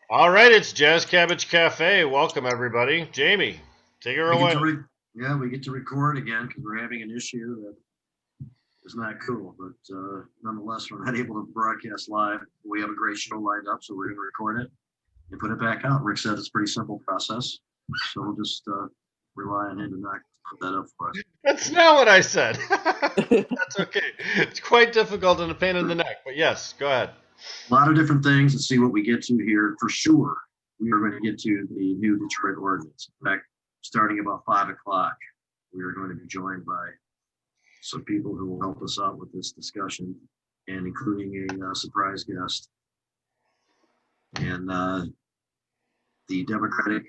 All right, it's Jazz Cabbage Cafe. Welcome, everybody. Jamie, take her We get away. to we get to record again because we're having an issue that is not cool. But nonetheless, we're not able to broadcast live. We have a great show lined up, so we're going to record it and put it back out. Rick said it's a pretty simple process, so we'll just rely on him to not put that up for us. That's not what I said. That's okay. It's quite difficult and a pain in the neck, but yes, go ahead. A lot of different things and see what we get to here. For sure, we are going to get to the new Detroit ordinance. In fact, starting about 5 o'clock, we are going to be joined by some people who will help us out with this discussion, and including a surprise guest. And the Democratic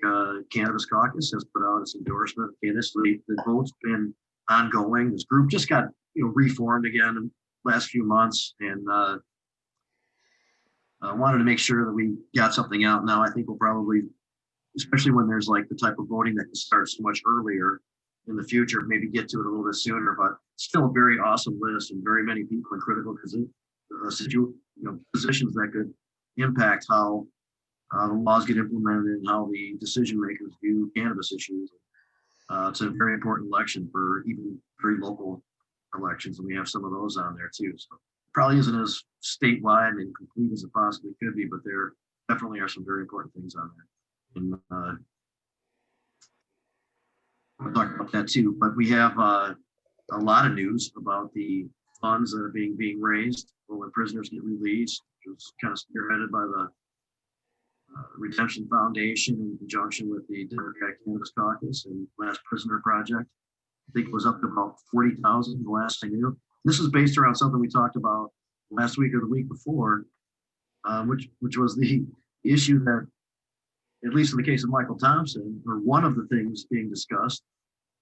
Cannabis Caucus has put out its endorsement. Okay, the vote's been ongoing. This group just got reformed again in the last few months, and I wanted to make sure that we got something out. Now I think we'll probably, especially when there's like the type of voting that can start so much earlier in the future, maybe get to it a little bit sooner, but still a very awesome list and very many people in critical positions that could impact how the laws get implemented and how the decision makers view cannabis issues. It's a very important election for even very local elections, and we have some of those on there too. So probably isn't as statewide and complete as it possibly could be, but there definitely are some very important things on there. And we'll talk about that too. But we have a lot of news about the funds that are being raised for when prisoners get released. It was kind of spearheaded by the Redemption Foundation in conjunction with the Democratic Cannabis Caucus and Last Prisoner Project. I think it was up to about 40,000 the last I knew. This is based around something we talked about last week or the week before, which was the issue that, at least in the case of Michael Thompson, or one of the things being discussed,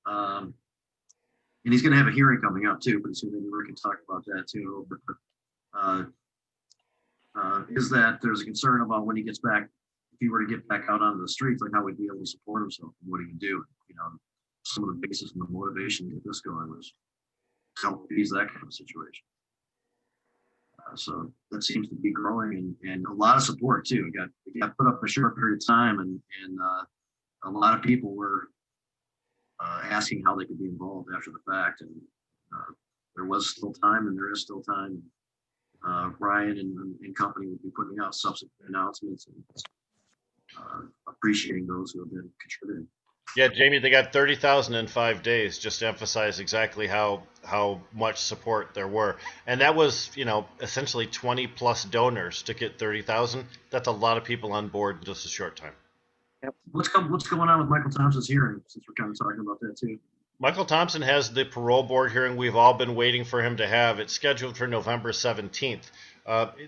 and he's going to have a hearing coming up too, but soon maybe we can talk about that too a little bit. But is that there's a concern about when he gets back, if he were to get back out onto the streets, like how he'd be able to support himself and what he can do. Some of the basis and the motivation to get this going was to help ease that kind of situation. So that seems to be growing, and a lot of support too. It got put up a short period of time, and a lot of people were asking how they could be involved after the fact, and there was still time, and there is still time. Ryan and company will be putting out subsequent announcements and appreciating those who have been contributing. Yeah, Jamie, they got 30,000 in 5 days, just to emphasize exactly how much support there were. And that was, essentially 20 plus donors to get 30,000. That's a lot of people on board in just a short time. Yep. What's going on with Michael Thompson's hearing, since we're kind of talking about that too? Michael Thompson has the parole board hearing we've all been waiting for him to have. It's scheduled for November 17th.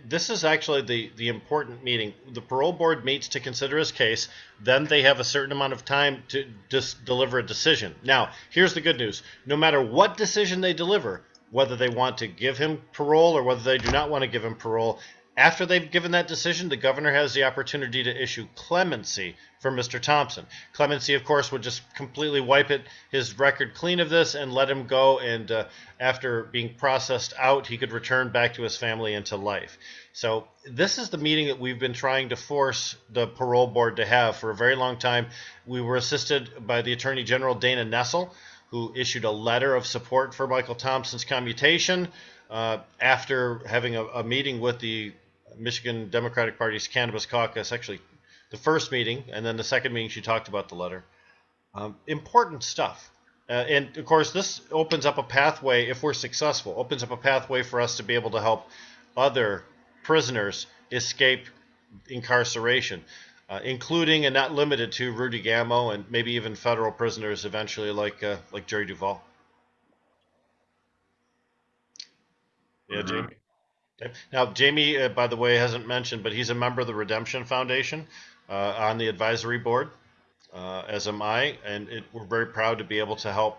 This is actually the important meeting. The parole board meets to consider his case. Then they have a certain amount of time to just deliver a decision. Now, here's the good news. No matter what decision they deliver, whether they want to give him parole or whether they do not want to give him parole, after they've given that decision, the governor has the opportunity to issue clemency for Mr. Thompson. Clemency, of course, would just completely wipe his record clean of this and let him go. And after being processed out, he could return back to his family and to life. So this is the meeting that we've been trying to force the parole board to have for a very long time. We were assisted by the Attorney General Dana Nessel, who issued a letter of support for Michael Thompson's commutation after having a meeting with the Michigan Democratic Party's Cannabis Caucus, actually the first meeting, and then the second meeting she talked about the letter. Important stuff. And of course, this opens up a pathway, if we're successful, opens up a pathway for us to be able to help other prisoners escape incarceration, including and not limited to Rudy Gammo and maybe even federal prisoners eventually like Jerry Duvall. Yeah, Jamie. Now, Jamie, by the way, hasn't mentioned, but he's a member of the Redemption Foundation on the advisory board, as am I, and we're very proud to be able to help,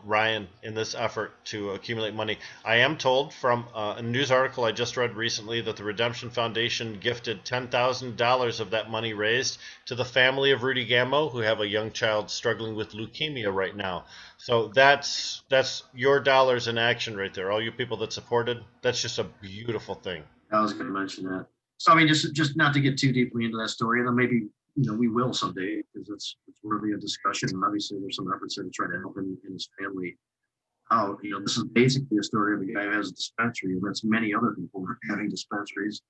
Ryan in this effort to accumulate money. I am told from a news article I just read recently that the Redemption Foundation gifted $10,000 of that money raised to the family of Rudy Gammo, who have a young child struggling with leukemia right now. So that's your dollars in action right there. All you people that supported, that's just a beautiful thing. I was going to mention that. So I mean, just not to get too deeply into that story, and then maybe we will someday because it's worthy of discussion. And obviously, there's some efforts there to try to help him and his family out. This is basically a story of a guy who has a dispensary, and that's many other people having dispensaries,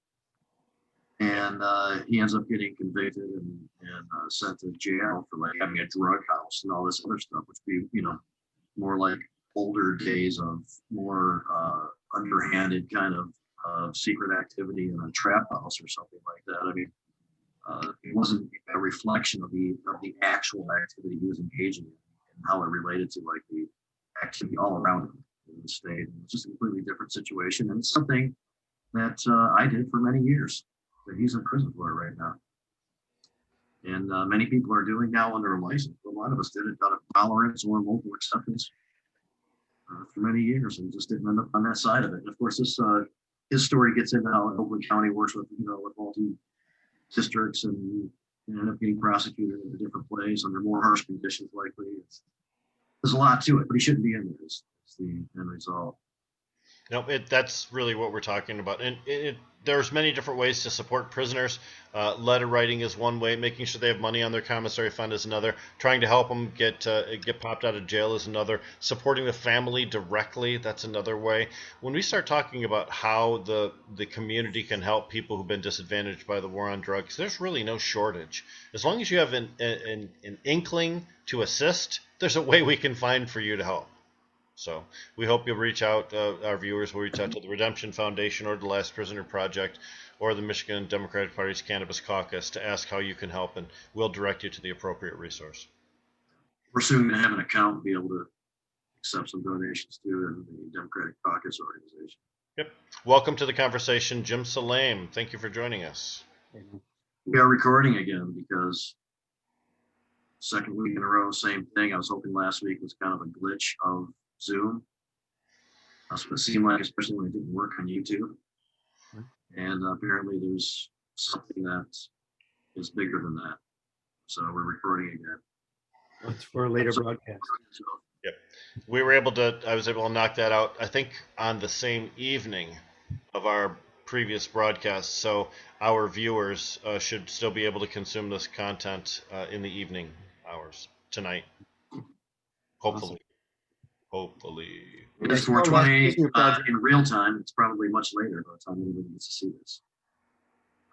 and he ends up getting convicted and sent to jail for like having a drug house and all this other stuff, which would be more like older days of more underhanded kind of secret activity in a trap house or something like that. I mean, it wasn't a reflection of the actual activity he was engaging in and how it related to like the activity all around him in the state. It's just a completely different situation, and it's something that I did for many years that he's in prison for right now. And many people are doing now under a license. A lot of us did it out of tolerance or local acceptance for many years and just didn't end up on that side of it. And of course, this his story gets into how Oakland County works with with multi districts and end up getting prosecuted in a different place under more harsh conditions likely. There's a lot to it, but he shouldn't be in there. It's the end result. No, that's really what we're talking about. And there's many different ways to support prisoners. Letter writing is one way. Making sure they have money on their commissary fund is another. Trying to help them get popped out of jail is another. Supporting the family directly, that's another way. When we start talking about how the community can help people who've been disadvantaged by the war on drugs, there's really no shortage. As long as you have an inkling to assist, there's a way we can find for you to help. So we hope you'll reach out, our viewers will reach out to the Redemption Foundation or the Last Prisoner Project or the Michigan Democratic Party's Cannabis Caucus to ask how you can help, and we'll direct you to the appropriate resource. We're soon going to have an account and be able to accept some donations too in the Democratic Caucus organization. Yep. Welcome to the conversation, Jim Salame. Thank you for joining us. We are recording again because second week in a row, same thing. I was hoping last week was kind of a glitch of Zoom. That's what it seemed like, especially when it didn't work on YouTube. And apparently there's something that is bigger than that. So we're recording again. It's for a later broadcast. Yep. I was able to knock that out, I think, on the same evening of our previous broadcast. So our viewers should still be able to consume this content in the evening hours tonight. Hopefully. Awesome. Hopefully. It's 4:20 in real time. It's probably much later by the time anybody gets to see this.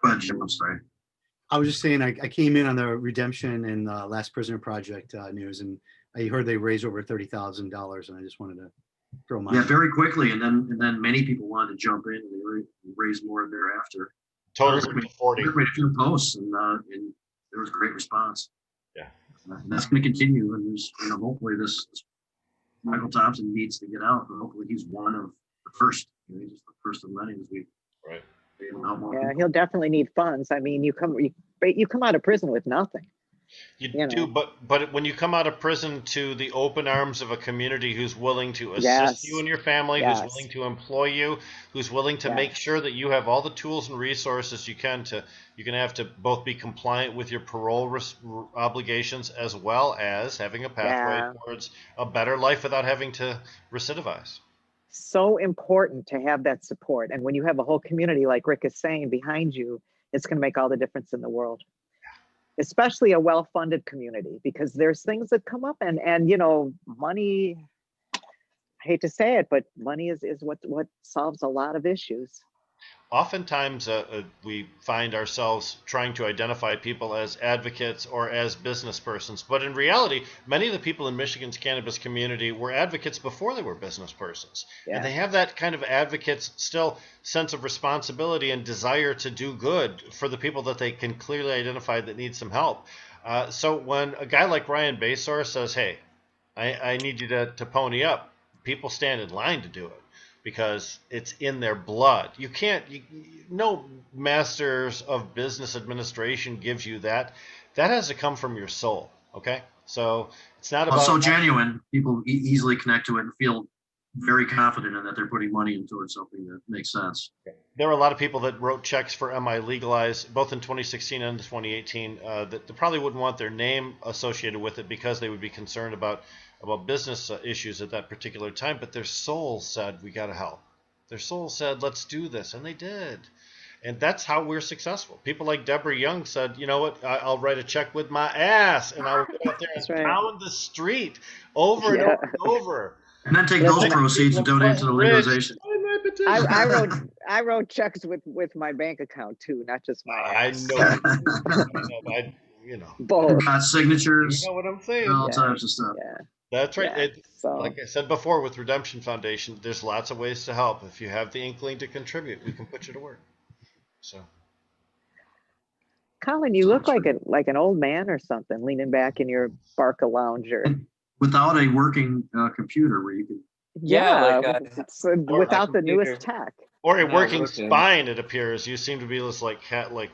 Go ahead, Jim. I'm sorry. I was just saying, I came in on the Redemption and Last Prisoner Project news, and I heard they raised over $30,000, and I just wanted to throw my very quickly, and then many people wanted to jump in, and they raised more thereafter. Totally 40. We made a few posts, and there was a great response. Yeah, and that's going to continue, and there's hopefully this Michael Thompson needs to get out, but hopefully he's one of the first. He's just the first of many as we. Right. Yeah, he'll definitely need funds. I mean, you come out of prison with nothing. You do, but when you come out of prison to the open arms of a community who's willing to assist you and your family, who's willing to employ you, who's willing to make sure that you have all the tools and resources you can have to both be compliant with your parole obligations as well as having a pathway towards a better life without having to recidivize. So important to have that support. And when you have a whole community, like Rick is saying, behind you, it's going to make all the difference in the world. Especially a well-funded community, because there's things that come up and money, I hate to say it, but money is what solves a lot of issues. Oftentimes we find ourselves trying to identify people as advocates or as business persons, but in reality, many of the people in Michigan's cannabis community were advocates before they were business persons. Yeah. And they have that kind of advocate's still sense of responsibility and desire to do good for the people that they can clearly identify that need some help. So when a guy like Ryan Basor says, hey, I need you to pony up, people stand in line to do it, because it's in their blood. No masters of business administration gives you that. That has to come from your soul, okay? So it's not about... so genuine. People easily connect to it and feel very confident in that they're putting money in towards something that makes sense. There were a lot of people that wrote checks for MI Legalize, both in 2016 and 2018, that they probably wouldn't want their name associated with it because they would be concerned about business issues at that particular time, but their soul said, we got to help. Their soul said, let's do this, and they did. And that's how we're successful. People like Deborah Young said, you know what, I'll write a check with my ass and I'll go out there and That's right. pound the street over and Yeah. over and over. And then take those Listen, proceeds and donate to the legalization. I wrote checks with my bank account too, not just my I ass. know. You know, Both. Got you signatures, know what I'm saying. all Yeah. types of stuff. Yeah. That's right. Yeah. So Like I said before, with Redemption Foundation, there's lots of ways to help. If you have the inkling to contribute, we can put you to work. So Colin, you look like an old man or something, leaning back in your Barca lounger. Without a working computer where you can. Yeah, Without the computer. newest tech. or a Not working working. spine, it appears. You seem to be this like cat, like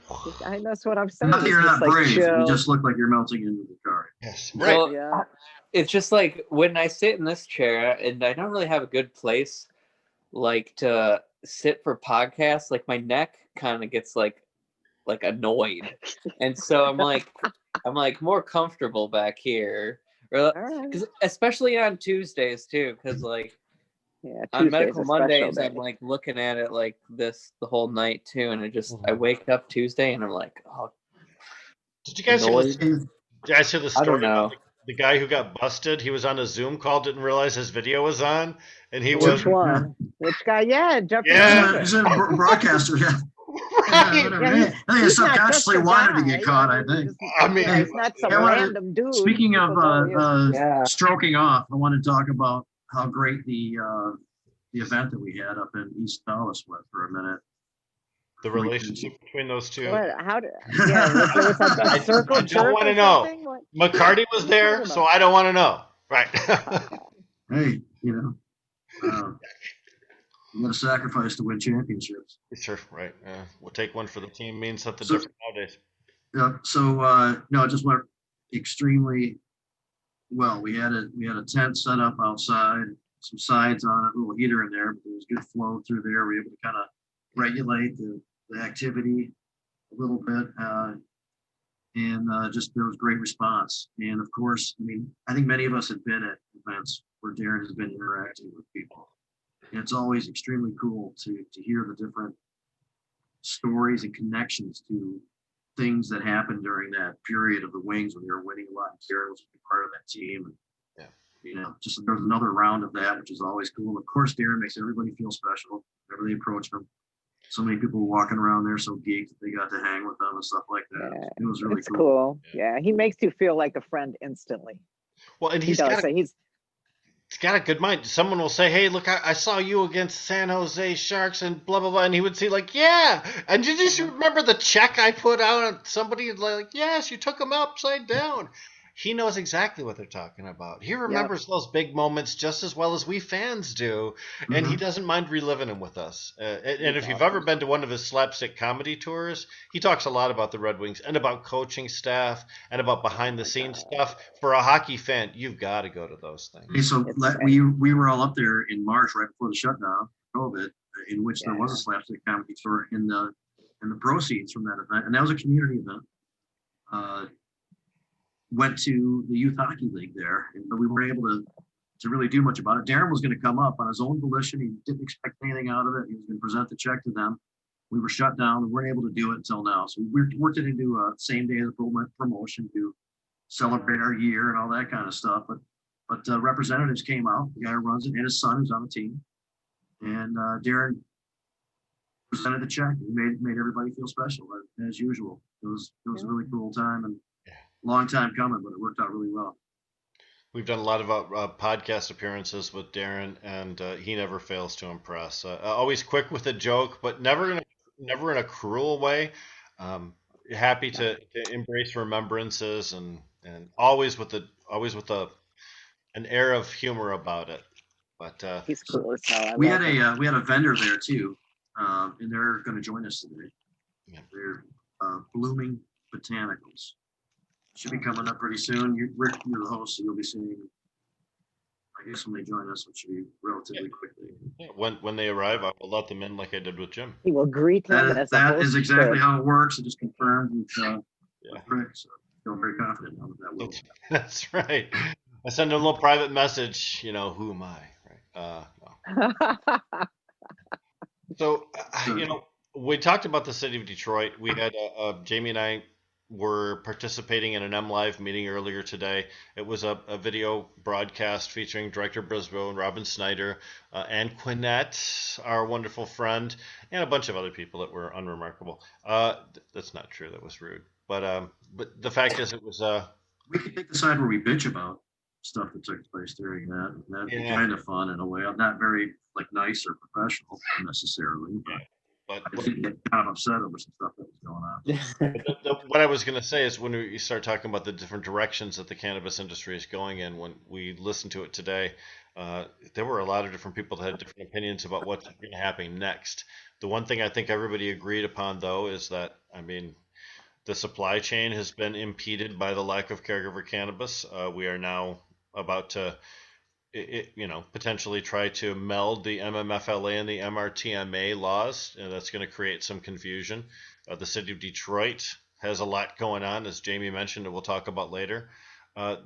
That's what I'm saying. Not that you're Just not brave. You chill. just look like you're melting into the car. yes, right. Well, Yeah. it's just like when I sit in this chair and I don't really have a good place like to sit for podcasts, like my neck kind of gets like annoyed. And so I'm like more comfortable back here. Or All right. because especially on Tuesdays too, because like Yeah. on Tuesday's Medical a special Mondays, day. I'm like looking at it like this the whole night too, and I wake up Tuesday and I'm like, oh, Did you guys hear annoyed. did you guys hear the I don't story about know. the guy who got busted? He was on a Zoom call, didn't realize his video was on, and he was Which one? Which guy? Yeah, Jeffrey. Yeah. Dahmer. He's a broadcaster, yeah. right. whatever. Yeah, I think he he's not subconsciously just a wanted to guy. get caught, I think. I mean, Yeah, he's not some I wanted- random dude. Speaking of People know he is. Yeah. stroking off, I want to talk about how great the event that we had up in East Dallas was for a minute. the relationship between those two. What? How did? Yeah, there was a circle I don't jerk wanna or know. something? What? McCarty was there, so I don't want to know. Right. Hey, you got to sacrifice to win championships. Sure. Right. We'll take one for the team. Means something So- different nowadays. Yeah. So no, it just went extremely well. We had a tent set up outside, some sides on it, a little heater in there, but there was good flow through there. We were able to kind of regulate the activity a little bit, and just there was great response. And of course, I mean, I think many of us have been at events where Darren has been interacting with people. And it's always extremely cool to hear the different stories and connections to things that happened during that period of the Wings when they were winning a lot. And Darren was a part of that team. And, just there was another round of that, which is always cool. And of course, Darren makes everybody feel special whenever they approach him. So many people walking around there so geeked that they got to hang with them and stuff like that. Yeah, It was really it's cool. cool. Yeah, he makes you feel like a friend instantly. Well, and He he's does. got a good mind. Someone will say, "Hey, look, I saw you against San Jose Sharks and blah blah blah," and he would say, like, "Yeah." And did you just remember the check I put out on somebody? Like, yes, you took him upside down. He knows exactly what they're talking about. He remembers those big moments just as well as we fans do, and he doesn't mind reliving them with us. And if you've ever been to one of his slapstick comedy tours, he talks a lot about the Red Wings and about coaching staff and about behind the scenes stuff. For a hockey fan, you've got to go to those things. Okay, so we were all up there in March, right before the shutdown, COVID, in which there was a slapstick comedy tour in the proceeds from that event, and that was a community event. Went to the youth hockey league there, but we weren't able to really do much about it. Darren was going to come up on his own volition. He didn't expect anything out of it. He was going to present the check to them. We were shut down. We weren't able to do it until now. So we worked it into a same day as a promotion to celebrate our year and all that kind of stuff. But representatives came out, the guy who runs it and his son who's on the team. And Darren presented the check. He made everybody feel special as usual. It was a really cool time and long time coming, but it worked out really well. We've done a lot of podcast appearances with Darren, and he never fails to impress. Always quick with a joke, but never in a cruel way. Happy to embrace remembrances, and always with an air of humor about it. But He's cool as hell. We had a vendor there too, and they're going to join us today. Yeah. They're Blooming Botanicals. Should be coming up pretty soon. Rick, you're the host, so you'll be seeing. I guess when they join us, which should be relatively quickly. yeah, when they arrive, I will let them in like I did with Jim. He will greet him as a That host is exactly should. how it works. It just confirmed with Yeah. Rick, so I feel very confident now that will. That's right. I send him a little private message. Who am I? Right. No. So, We talked about the city of Detroit. We had Jamie and I were participating in an M Live meeting earlier today. It was a video broadcast featuring Director Brisboe and Robin Snyder, Ann Quinnett, our wonderful friend, and a bunch of other people that were unremarkable. That's not true. That was rude. But the fact is, it was We could take the side where we bitch about stuff that took place during that. That'd be Yeah. kind of fun in a way. I'm not very like nice or professional necessarily, but but I did get kind of upset over some stuff that was going on. what I was going to say is when we start talking about the different directions that the cannabis industry is going in, when we listened to it today, there were a lot of different people that had different opinions about what's going to happen next. The one thing I think everybody agreed upon, though, is that, I mean, the supply chain has been impeded by the lack of caregiver cannabis. We are now about to potentially try to meld the MMFLA and the MRTMA laws, and that's going to create some confusion. The city of Detroit has a lot going on, as Jamie mentioned, and we'll talk about later.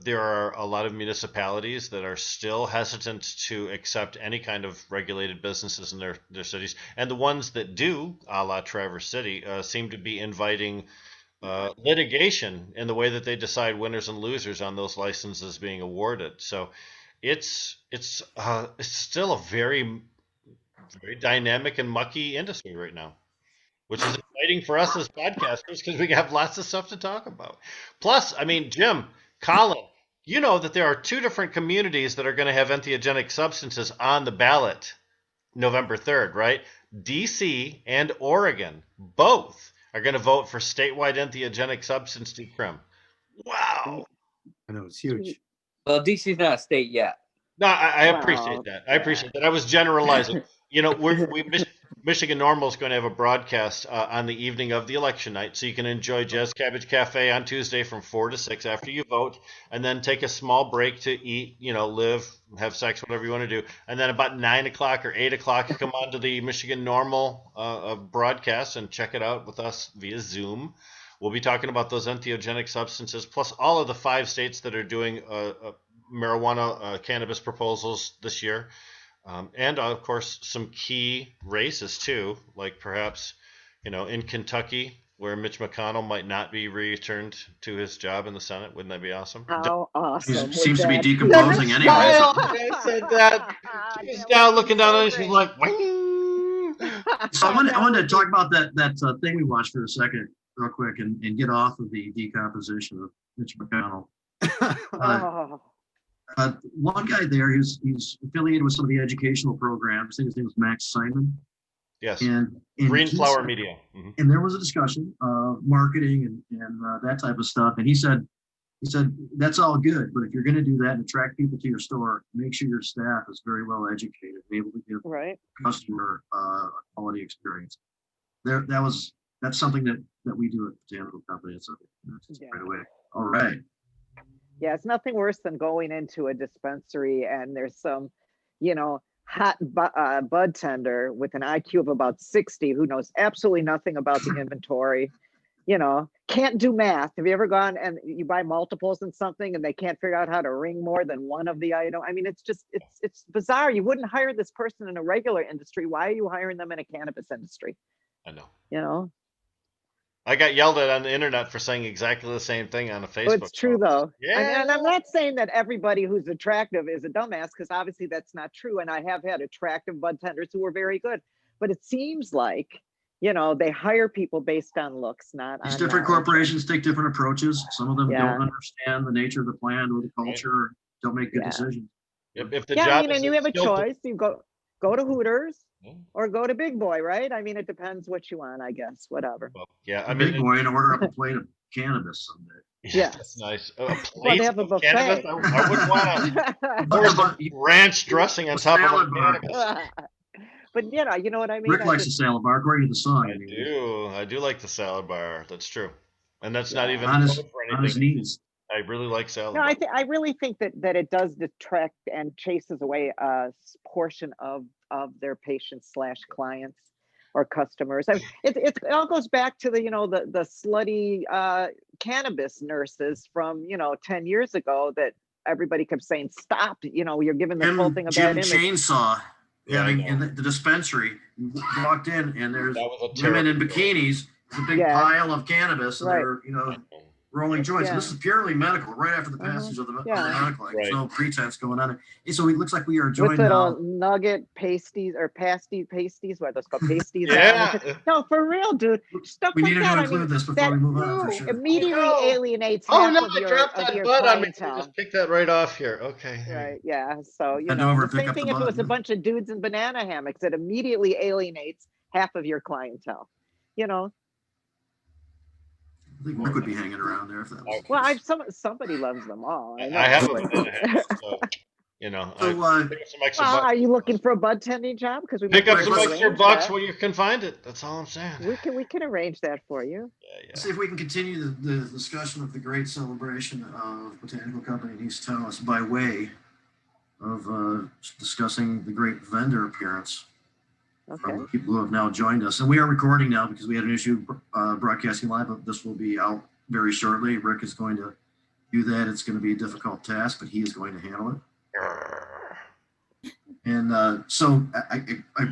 There are a lot of municipalities that are still hesitant to accept any kind of regulated businesses in their cities, and the ones that do, a la Traverse City, seem to be inviting litigation in the way that they decide winners and losers on those licenses being awarded. So it's still a very dynamic and mucky industry right now, which is exciting for us as podcasters because we have lots of stuff to talk about. Plus, I mean, Jim, Colin, you know that there are two different communities that are going to have entheogenic substances on the ballot November 3rd, right? DC and Oregon, both are going to vote for statewide entheogenic substance decrim. Wow. I know, it's huge. Well, DC's not a state yet. No, I appreciate Wow. that. I appreciate that. I was generalizing. You know, Michigan Normal is going to have a broadcast on the evening of the election night, so you can enjoy Jazz Cabbage Cafe on Tuesday from 4 to 6 after you vote, and then take a small break to eat, live, have sex, whatever you want to do, and then about 9 o'clock or 8 o'clock, come on to the Michigan Normal broadcast and check it out with us via Zoom. We'll be talking about those entheogenic substances, plus all of the 5 states that are doing marijuana cannabis proposals this year. And of course, some key races too, like perhaps, in Kentucky, where Mitch McConnell might not be returned to his job in the Senate. Wouldn't that be awesome? How awesome. Seems to be would that decomposing anyway. I said that. She was down looking down on it. She's like, "Wing." So I wanted to talk about that thing we watched for a second, real quick, and get off of the decomposition of Mitch McConnell. Oh, One guy there, he's affiliated with some of the educational programs. I think his name was Max Simon. Yes. And Green he Flower said- Media. Mhm. And there was a discussion of marketing and that type of stuff. And he said that's all good, but if you're going to do that and attract people to your store, make sure your staff is very well educated and able to give right. customer quality experience. That's something that we do at the Botanical Company. It's Yeah. right away. All right. Yeah, it's nothing worse than going into a dispensary and there's some, hot bud tender with an IQ of about 60 who knows absolutely nothing about the inventory, can't do math. Have you ever gone and you buy multiples in something and they can't figure out how to ring more than one of the item? I mean, it's just, it's bizarre. You wouldn't hire this person in a regular industry. Why are you hiring them in a cannabis industry? I know. I I got yelled at on the internet for saying exactly the same thing on a Facebook. It's true though. Yeah. And I'm not saying that everybody who's attractive is a dumbass, because obviously that's not true. And I have had attractive bud tenders who were very good, but it seems like, they hire people based on looks, not These on different knowledge. corporations take different approaches. Some of them Yeah. don't understand the nature of the plant or the culture, don't make good Yeah. decisions. If the Yeah, job I mean, is and you have a skilled- choice. You go to Hooters Yeah. or go to Big Boy, right? I mean, it depends what you want, I guess, whatever. Well, yeah, I A mean, big boy and order up a plate of cannabis someday. Yes. that's nice. A Well, plate they have a of cannabis. buffet. I would want But- pour some but- ranch dressing on top of salad a bar. cannabis. But you know what I mean? Rick likes the salad bar, according to the song. I do like the salad bar. That's true, and that's not Yeah. even On his, code for on his anything. knees. I really like salad. No, bar. I really think that it does detract and chases away a portion of their patients / clients or customers. I mean, it all goes back to the the slutty cannabis nurses from 10 years ago that everybody kept saying stop. You're giving this whole thing a Jim bad image. Chainsaw. Yeah, I having know. in the dispensary, you walked in and there's That was a women in terrible bikinis, there's a big Yeah. pile of cannabis, and Right. they're, rolling joints. And this Yeah. is purely medical, right after the Uh-huh. passage of the Yeah. medical act. There's Right. no pretense going on. And so it looks like we are With joined little now. nugget pasties or pasties, what are those called? Pasties. Yeah. No, for real, dude. Stuff We like needed that. to I include mean, this before that we move on, for ooh, sure. immediately Oh, no. alienates Oh half no, of I your dropped of that your butt on me. clientele. Just pick that right off here. Okay. Right. Yeah. So, Bend over the and pick same up the thing if it was a button. bunch of dudes in banana hammocks, it immediately alienates half of your clientele. I think Rick would be hanging around there if that was the Well, case. somebody loves them all. I know. I have a but- banana hammock, so So, I pick up some extra Well, bucks. are you looking for a bud tending job? Because we Pick might up be some able to extra arrange bucks that. when you can find it. That's all I'm saying. We can arrange that for you. Yeah. see if we can continue the discussion of the great celebration of Botanical Company in East Taos by way of discussing the great vendor appearance Okay. from the people who have now joined us. And we are recording now because we had an issue broadcasting live, but this will be out very shortly. Rick is going to do that. It's going to be a difficult task, but he is going to handle it. And so I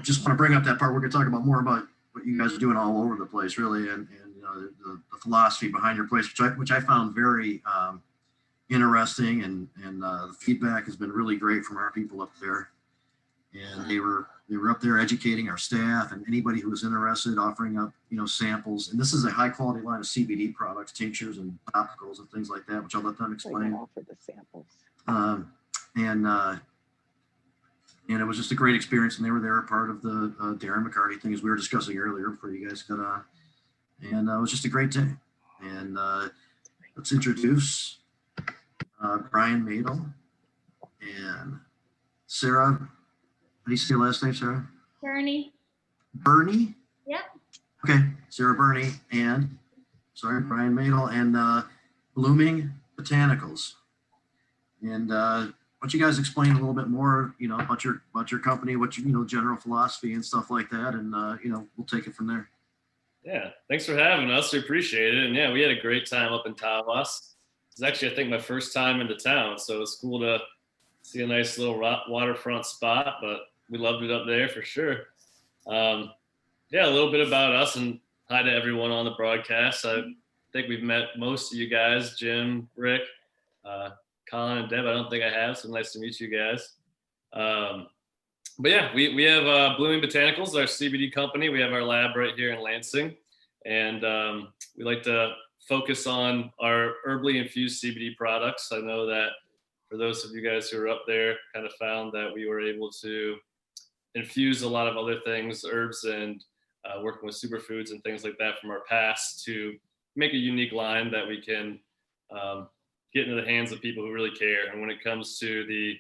just want to bring up that part. We're going to talk about more about what you guys are doing all over the place, really, and the philosophy behind your place, which I found very interesting, and the feedback has been really great from our people up there. And they were up there educating our staff and anybody who was interested, offering up samples. And this is a high quality line of CBD products, tinctures and topicals and things like that, which I'll let them So you explain. offer the samples. And it was just a great experience. And they were there, a part of the Darren McCarty thing, as we were discussing earlier before you guys got on. And it was just a great day. And let's introduce Brian Madel and Sarah. How do you say your last name, Sarah? Bernie. Bernie? Yep. Okay, Sarah Bernie and, Brian Madel and Blooming Botanicals. And why don't you guys explain a little bit more, about your company, what your, general philosophy and stuff like that, and we'll take it from there. Yeah, thanks for having us. We appreciate it. And yeah, we had a great time up in Tawas. It was actually, I think, my first time into town, so it's cool to see a nice little waterfront spot, but we loved it up there for sure. Yeah, a little bit about us, and hi to everyone on the broadcast. I think we've met most of you guys, Jim, Rick, Colin, and Deb. I don't think I have, so nice to meet you guys. But yeah, we have Blooming Botanicals, our CBD company. We have our lab right here in Lansing, and we like to focus on our herbally infused CBD products. I know that for those of you guys who are up there, kind of found that we were able to infuse a lot of other things, herbs, and working with superfoods and things like that from our past to make a unique line that we can get into the hands of people who really care. And when it comes to the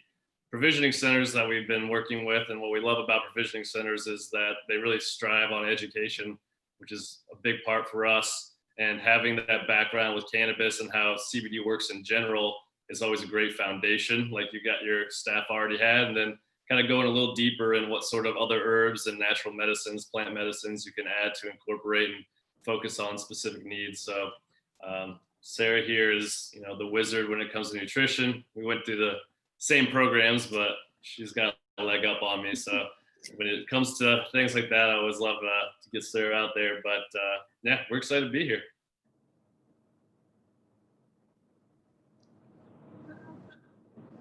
provisioning centers that we've been working with, and what we love about provisioning centers is that they really strive on education, which is a big part for us. And having that background with cannabis and how CBD works in general is always a great foundation, like you got your staff already had, and then kind of going a little deeper in what sort of other herbs and natural medicines, plant medicines you can add to incorporate and focus on specific needs. So Sarah here is, the wizard when it comes to nutrition. We went through the same programs, but she's got a leg up on me. So when it comes to things like that, I always love to get Sarah out there. But yeah, we're excited to be here.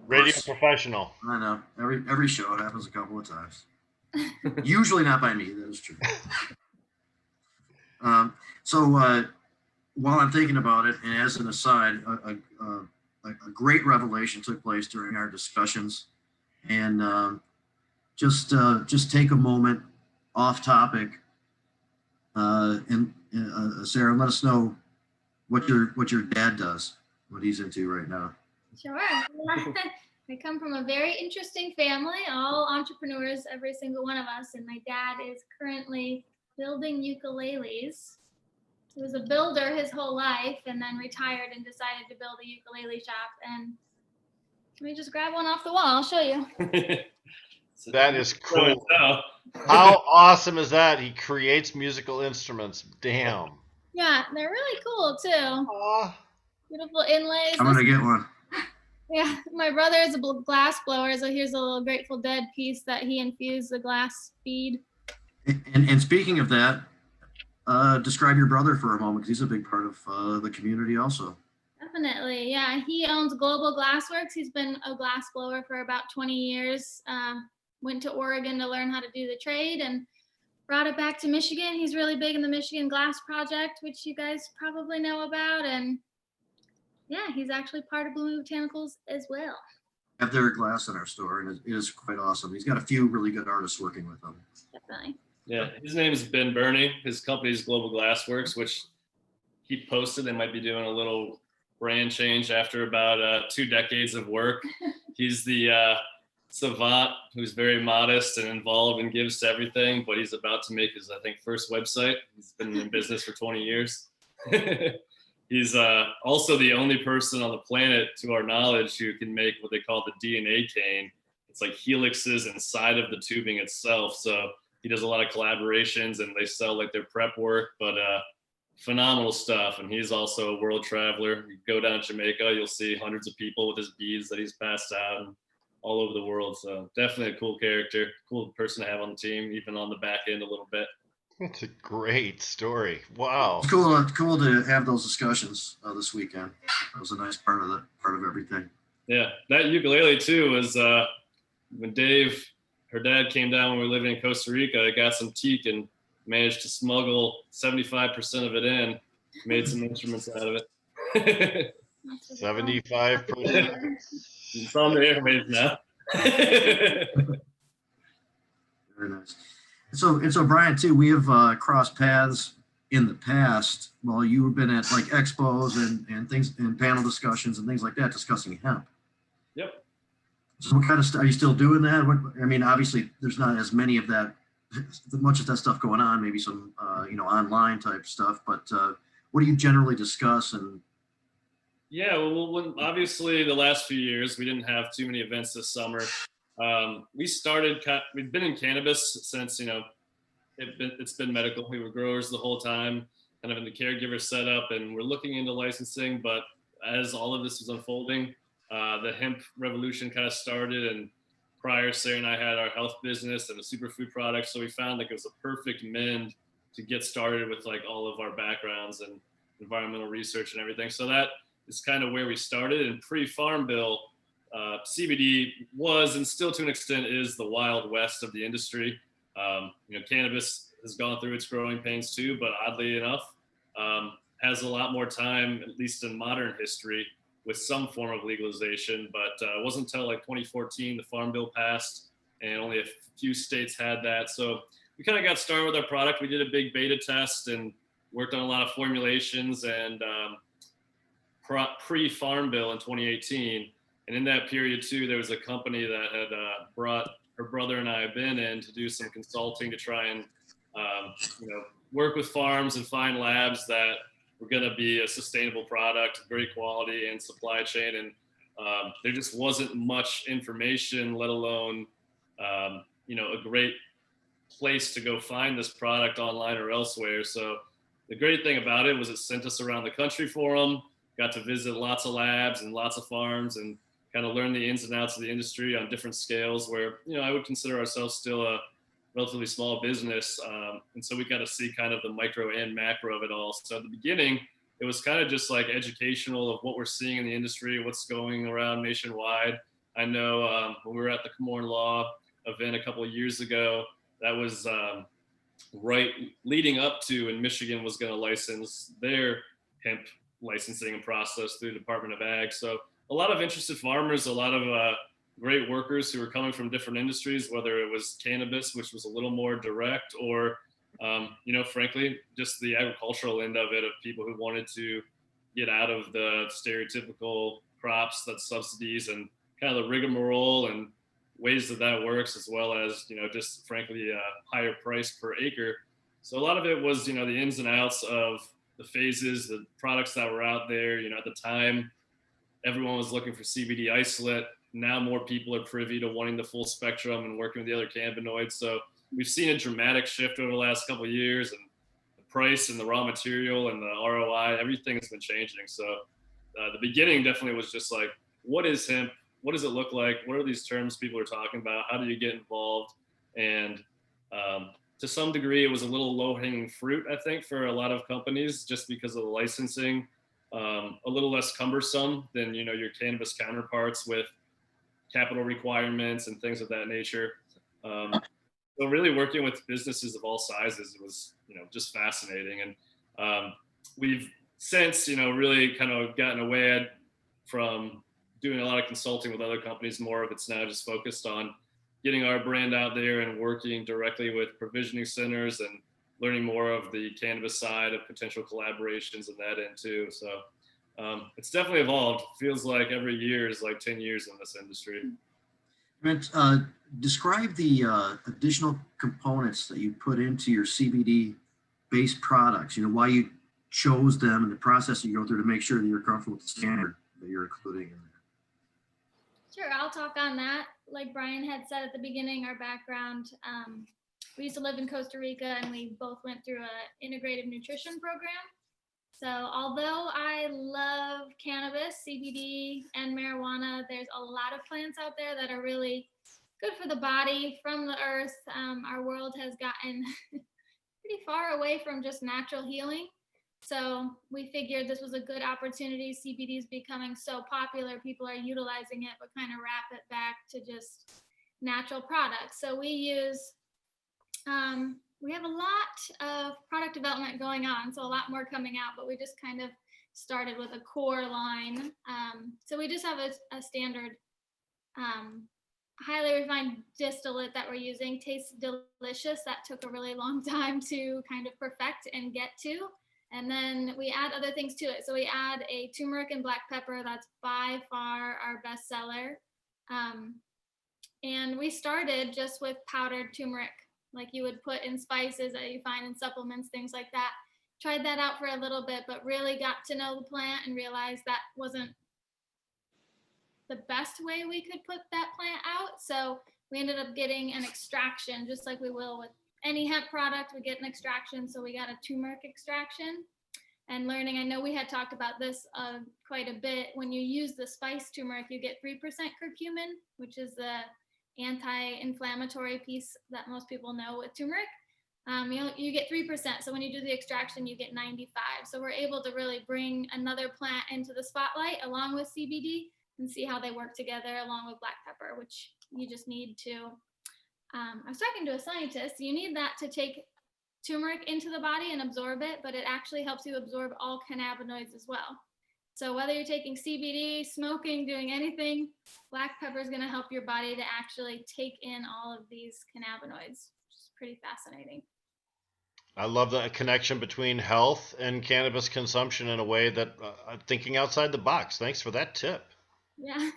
Radio professional. I know, every show it happens a couple of times. Usually not by me, that is true. So while I'm thinking about it, and as an aside, a great revelation took place during our discussions, and just take a moment off topic, and Sarah, let us know what your dad does, what he's into right now. Sure. I come from a very interesting family, all entrepreneurs, every single one of us. And my dad is currently building ukuleles. He was a builder his whole life and then retired and decided to build a ukulele shop. And let me just grab one off the wall. I'll show you. That is cool. So, How awesome is that? He creates musical instruments. Damn. Yeah, they're really cool too. Aw. Beautiful inlays. I'm gonna get one. Yeah, my brother is a glass blower, so here's a little Grateful Dead piece that he infused the glass bead. And speaking of that, describe your brother for a moment, because he's a big part of the community also. Definitely, yeah. He owns Global Glassworks. He's been a glass blower for about 20 years. Went to Oregon to learn how to do the trade and brought it back to Michigan. He's really big in the Michigan Glass Project, which you guys probably know about. And yeah, he's actually part of Blooming Botanicals as well. We have their glass in our store, and it is quite awesome. He's got a few really good artists working with him. Definitely. Yeah, his name is Ben Burney. His company is Global Glassworks, which he posted they might be doing a little brand change after about 2 decades of work. He's the savant who's very modest and involved and gives to everything, but he's about to make his, I think, first website. He's been in business for 20 years. He's also the only person on the planet, to our knowledge, who can make what they call the DNA cane. It's like helixes inside of the tubing itself. So he does a lot of collaborations, and they sell like their prep work, but phenomenal stuff. And he's also a world traveler. You go down to Jamaica, you'll see hundreds of people with his beads that he's passed out all over the world. So definitely a cool character, cool person to have on the team, even on the back end a little bit. It's a great story. Wow. It's cool to have those discussions this weekend. That was a nice part of everything. Yeah, that ukulele too was when Dave, her dad, came down when we were living in Costa Rica. Got some teak and managed to smuggle 75% of it in. Made some instruments out of it. 75%. It's on the airwaves now. Very nice. So Brian, too, we have crossed paths in the past. Well, you've been at like expos and things and panel discussions and things like that, discussing hemp. Yep. So what kind of stuff are you still doing that? Obviously there's not as many of that, much of that stuff going on, maybe some, online type stuff, but what do you generally discuss? And yeah, well, obviously the last few years, we didn't have too many events this summer. We've been in cannabis since, it's been medical. We were growers the whole time, kind of in the caregiver setup, and we're looking into licensing. But as all of this was unfolding, the hemp revolution kind of started. And prior, Sarah and I had our health business and a superfood product. So we found like it was a perfect mend to get started with like all of our backgrounds and environmental research and everything. So that is kind of where we started. And pre-Farm Bill, CBD was, and still to an extent is, the wild west of the industry. Cannabis has gone through its growing pains too, but oddly enough, has a lot more time, at least in modern history, with some form of legalization. But it wasn't until like 2014 the Farm Bill passed, and only a few states had that. So we kind of got started with our product. We did a big beta test and worked on a lot of formulations and pre-Farm Bill in 2018. And in that period too, there was a company that had brought her brother and I in to do some consulting to try and work with farms and find labs that were going to be a sustainable product, great quality and supply chain. And there just wasn't much information, let alone a great place to go find this product online or elsewhere. So the great thing about it was it sent us around the country for them, got to visit lots of labs and lots of farms and kind of learn the ins and outs of the industry on different scales where, I would consider ourselves still a relatively small business. And so we got to see kind of the micro and macro of it all. So at the beginning, it was kind of just like educational of what we're seeing in the industry, what's going around nationwide. I know when we were at the Comorn Law event a couple of years ago, that was right leading up to, and Michigan was going to license their hemp licensing and process through the Department of Ag. So a lot of interested farmers, a lot of great workers who were coming from different industries, whether it was cannabis, which was a little more direct, or, frankly, just the agricultural end of it, of people who wanted to get out of the stereotypical crops, that subsidies, and kind of the rigmarole and ways that works, as well as, just frankly, a higher price per acre. So a lot of it was, the ins and outs of the phases, the products that were out there. At the time, everyone was looking for CBD isolate. Now more people are privy to wanting the full spectrum and working with the other cannabinoids. So we've seen a dramatic shift over the last couple of years, and the price and the raw material and the ROI, everything has been changing. So the beginning definitely was just like what is hemp? What does it look like? What are these terms people are talking about? How do you get involved? And to some degree, it was a little low-hanging fruit, I think, for a lot of companies, just because of the licensing, a little less cumbersome than your cannabis counterparts with capital requirements and things of that nature. So really working with businesses of all sizes was just fascinating, and we've since really kind of gotten away from doing a lot of consulting with other companies. More of it's now just focused on getting our brand out there and working directly with provisioning centers and learning more of the cannabis side of potential collaborations and that end too. So it's definitely evolved. Feels like every year is like 10 years in this industry. Brent, describe the additional components that you put into your CBD-based products. Why you chose them and the process you go through to make sure that you're comfortable with the standard that you're including in there. Sure, I'll talk on that. Like Brian had said at the beginning, our background, we used to live in Costa Rica, and we both went through an integrative nutrition program. So although I love cannabis, CBD, and marijuana, there's a lot of plants out there that are really good for the body, from the earth. Our world has gotten pretty far away from just natural healing. So we figured this was a good opportunity. CBD is becoming so popular, people are utilizing it, but kind of wrap it back to just natural products. So we have a lot of product development going on, so a lot more coming out, but we just kind of started with a core line. So we just have a standard highly refined distillate that we're using. Tastes delicious. That took a really long time to kind of perfect and get to. And then we add other things to it. So we add a turmeric and black pepper. That's by far our best seller. And we started just with powdered turmeric, like you would put in spices that you find in supplements, things like that. Tried that out for a little bit, but really got to know the plant and realized that wasn't the best way we could put that plant out. So we ended up getting an extraction, just like we will with any hemp product. We get an extraction. So we got a turmeric extraction. And learning, I know we had talked about this quite a bit. When you use the spice turmeric, you get 3% curcumin, which is the anti-inflammatory piece that most people know with turmeric. You get 3%. So when you do the extraction, you get 95. So we're able to really bring another plant into the spotlight along with CBD and see how they work together along with black pepper, which you just need to. I was talking to a scientist. You need that to take turmeric into the body and absorb it, but it actually helps you absorb all cannabinoids as well. So whether you're taking CBD, smoking, doing anything, black pepper is going to help your body to actually take in all of these cannabinoids, which is pretty fascinating. I love the connection between health and cannabis consumption in a way that thinking outside the box. Thanks for that tip. Yeah.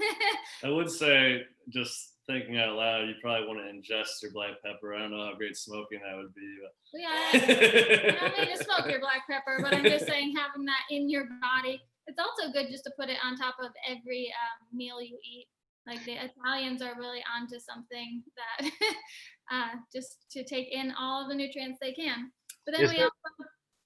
I would say, just thinking out loud, you probably want to ingest your black pepper. I don't know how great smoking that would be. But... Yeah, you don't need to smoke your black pepper, but I'm just saying having that in your body. It's also good just to put it on top of every meal you eat. Like the Italians are really onto something that just to take in all of the nutrients they can. But then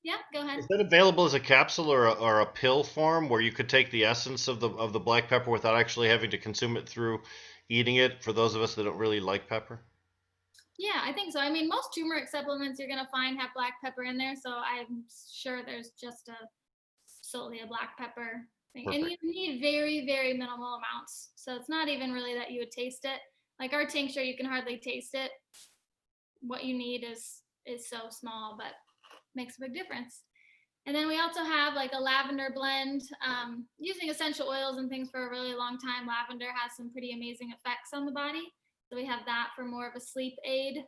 yeah, go ahead. Is that available as a capsule or a pill form where you could take the essence of the black pepper without actually having to consume it through eating it, for those of us that don't really like pepper? Yeah, I think so. I mean, most turmeric supplements you're going to find have black pepper in there, so I'm sure there's just solely a black pepper thing. Perfect. And you need very, very minimal amounts. So it's not even really that you would taste it. Like our tincture, you can hardly taste it. What you need is so small, but makes a big difference. And then we also have like a lavender blend. Using essential oils and things for a really long time, lavender has some pretty amazing effects on the body. So we have that for more of a sleep aid.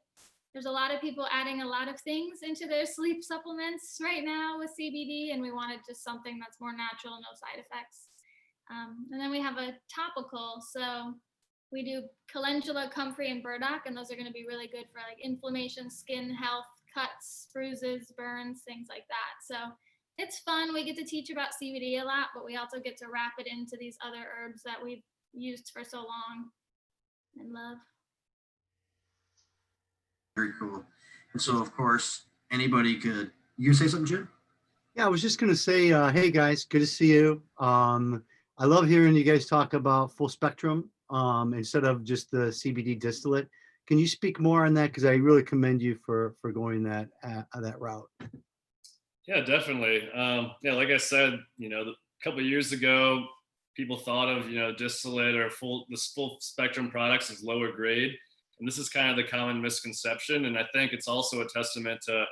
There's a lot of people adding a lot of things into their sleep supplements right now with CBD, and we wanted just something that's more natural, no side effects. And then we have a topical. So we do calendula, comfrey, and burdock, and those are going to be really good for like inflammation, skin health, cuts, bruises, burns, things like that. So it's fun. We get to teach about CBD a lot, but we also get to wrap it into these other herbs that we've used for so long and love. Very cool. And so, of course, anybody could. You say something, Jim? Yeah, I was just going to say, hey guys, good to see you. I love hearing you guys talk about full spectrum instead of just the CBD distillate. Can you speak more on that? Because I really commend you for going that route. Yeah, definitely. Yeah, like I said, a couple of years ago, people thought of distillate or this full spectrum products as lower grade, and this is kind of the common misconception. And I think it's also a testament to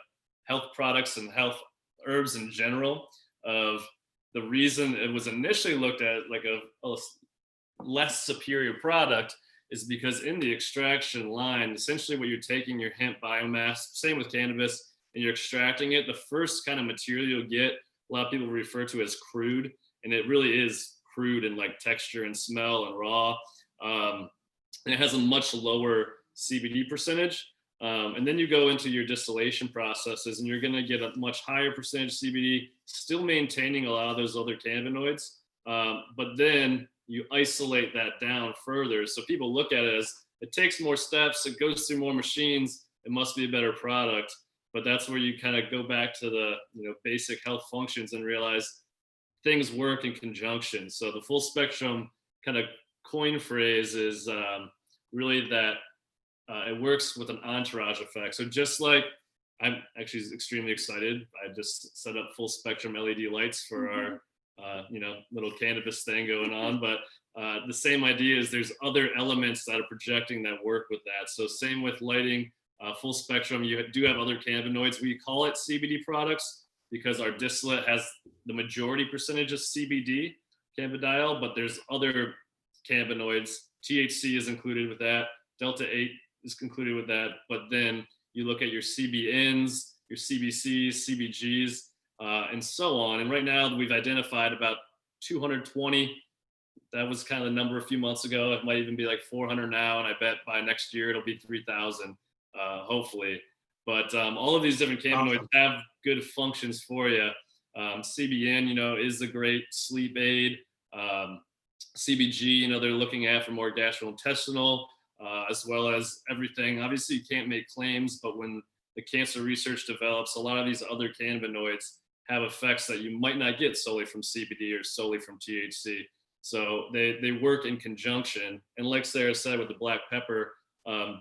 health products and health herbs in general. Of the reason it was initially looked at like a less superior product is because in the extraction line, essentially what you're taking your hemp biomass, same with cannabis, and you're extracting it, the first kind of material you'll get, a lot of people refer to as crude, and it really is crude in like texture and smell and raw. And it has a much lower CBD percentage. And then you go into your distillation processes and you're going to get a much higher percentage CBD, still maintaining a lot of those other cannabinoids. But then you isolate that down further. So people look at it as it takes more steps, it goes through more machines, it must be a better product. But that's where you kind of go back to the basic health functions and realize things work in conjunction. So the full spectrum kind of coin phrase is really that it works with an entourage effect. So just like I'm actually extremely excited. I just set up full spectrum LED lights for our little cannabis thing going on. But the same idea is there's other elements that are projecting that work with that. So same with lighting. Full spectrum, you do have other cannabinoids. We call it CBD products because our distillate has the majority percentage of CBD, cannabidiol, but there's other cannabinoids. THC is included with that. Delta 8 is included with that. But then you look at your CBNs, your CBCs, CBGs, and so on. And right now we've identified about 220. That was kind of the number a few months ago. It might even be like 400 now. And I bet by next year it'll be 3,000. Hopefully. But all of these different cannabinoids have good functions for you. CBN, is a great sleep aid. CBG, they're looking at for more gastrointestinal, as well as everything. Obviously, you can't make claims, but when the cancer research develops, a lot of these other cannabinoids have effects that you might not get solely from CBD or solely from THC. So they work in conjunction. And like Sarah said with the black pepper,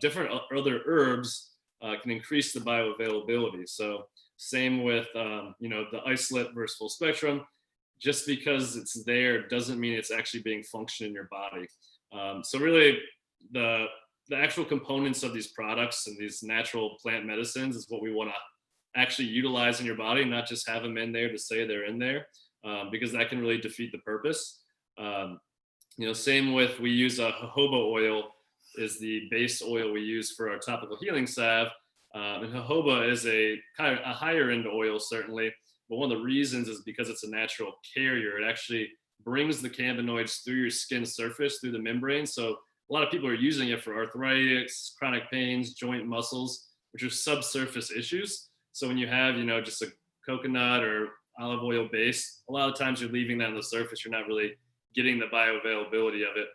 different other herbs can increase the bioavailability. So same with the isolate versus full spectrum. Just because it's there doesn't mean it's actually being functioned in your body. So really, the actual components of these products and these natural plant medicines is what we want to actually utilize in your body, not just have them in there to say they're in there, because that can really defeat the purpose. Same with, we use a jojoba oil is the base oil we use for our topical healing salve. And jojoba is a kind of a higher end oil, certainly. But one of the reasons is because it's a natural carrier. It actually brings the cannabinoids through your skin surface, through the membrane. So a lot of people are using it for arthritis, chronic pains, joint muscles, which are subsurface issues. So when you have, just a coconut or olive oil base, a lot of times you're leaving that on the surface. You're not really getting the bioavailability of it.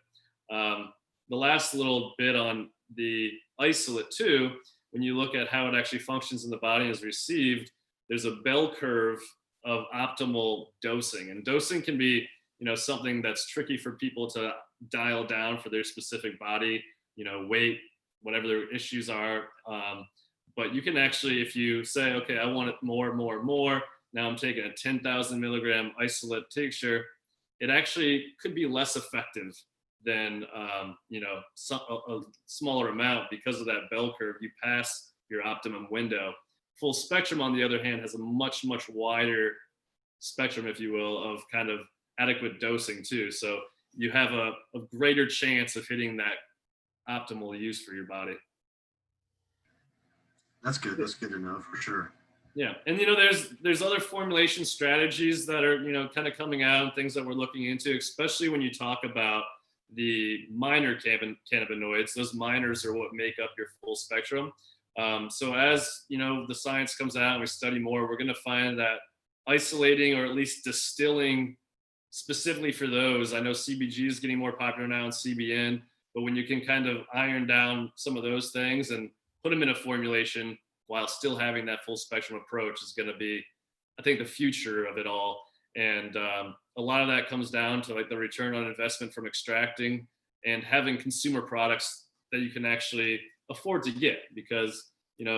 The last little bit on the isolate too, when you look at how it actually functions in the body and is received, there's a bell curve of optimal dosing. And dosing can be, something that's tricky for people to dial down for their specific body, weight, whatever their issues are. But you can actually, if you say, okay, I want it more, now I'm taking a 10,000 milligram isolate tincture, it actually could be less effective than a smaller amount because of that bell curve. You pass your optimum window. Full spectrum, on the other hand, has a much wider spectrum, if you will, of kind of adequate dosing too. So you have a greater chance of hitting that optimal use for your body. That's good. That's good to know for sure. Yeah, and there's other formulation strategies that are kind of coming out, and things that we're looking into, especially when you talk about the minor cannabinoids. Those minors are what make up your full spectrum. So as the science comes out and we study more, we're going to find that isolating or at least distilling specifically for those. I know CBG is getting more popular now in CBN, but when you can kind of iron down some of those things and put them in a formulation while still having that full spectrum approach is going to be, I think, the future of it all. And a lot of that comes down to like the return on investment from extracting and having consumer products that you can actually afford to get, because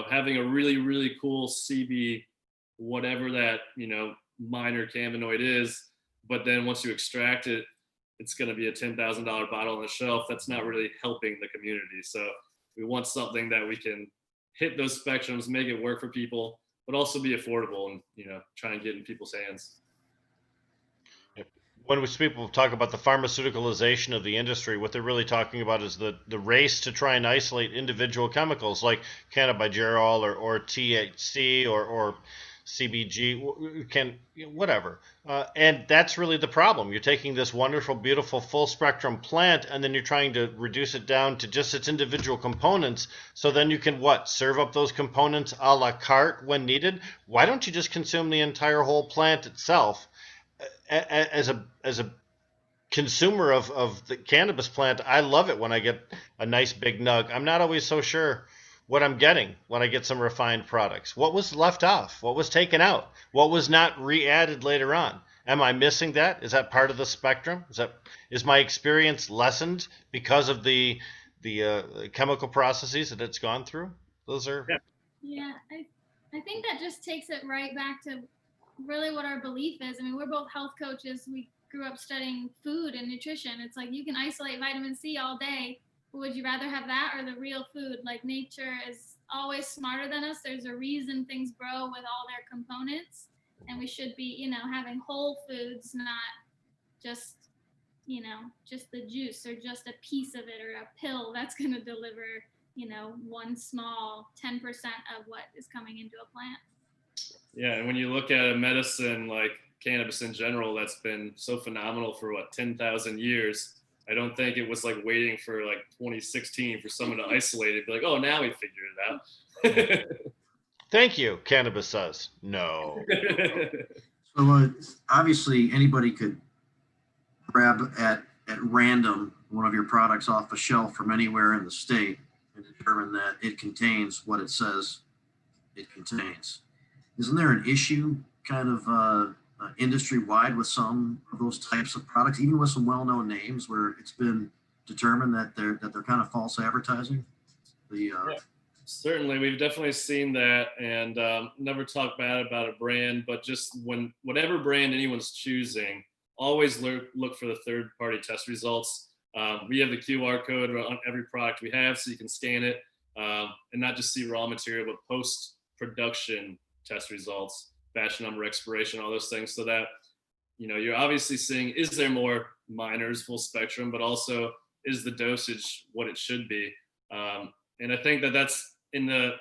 having a really, really cool CB, whatever that minor cannabinoid is, but then once you extract it, it's going to be a $10,000 bottle on the shelf. That's not really helping the community. So we want something that we can hit those spectrums, make it work for people, but also be affordable and try and get in people's hands. When people talk about the pharmaceuticalization of the industry, what they're really talking about is the race to try and isolate individual chemicals like cannabigerol or THC or CBG, whatever. And that's really the problem. You're taking this wonderful, beautiful, full spectrum plant, and then you're trying to reduce it down to just its individual components. So then you can serve up those components a la carte when needed. Why don't you just consume the entire whole plant itself? As a consumer of the cannabis plant, I love it when I get a nice big nug. I'm not always so sure what I'm getting when I get some refined products. What was left off? What was taken out? What was not re-added later on? Am I missing that? Is that part of the spectrum? Is my experience lessened because of the chemical processes that it's gone through? Those are Yeah, I think that just takes it right back to really what our belief is. I mean, we're both health coaches. We grew up studying food and nutrition. It's like you can isolate vitamin C all day, but would you rather have that or the real food? Like nature is always smarter than us. There's a reason things grow with all their components, and we should be, having whole foods, not just, just the juice or just a piece of it or a pill that's going to deliver, one small 10% of what is coming into a plant. Yeah, and when you look at a medicine like cannabis in general, that's been so phenomenal for 10,000 years. I don't think it was like waiting for like 2016 for someone to isolate it, be like, oh, now we figured it out. Thank you, cannabis says. No. So obviously anybody could grab at random one of your products off a shelf from anywhere in the state and determine that it contains what it says it contains. Isn't there an issue kind of industry-wide with some of those types of products, even with some well-known names, where it's been determined that they're kind of false advertising? Yeah, certainly, we've definitely seen that, and never talk bad about a brand, but just whatever brand anyone's choosing, always look for the third-party test results. We have the QR code on every product we have, so you can scan it and not just see raw material, but post-production test results, batch number, expiration, all those things, so that you're obviously seeing, is there more minors, full spectrum, but also is the dosage what it should be. And I think that's in the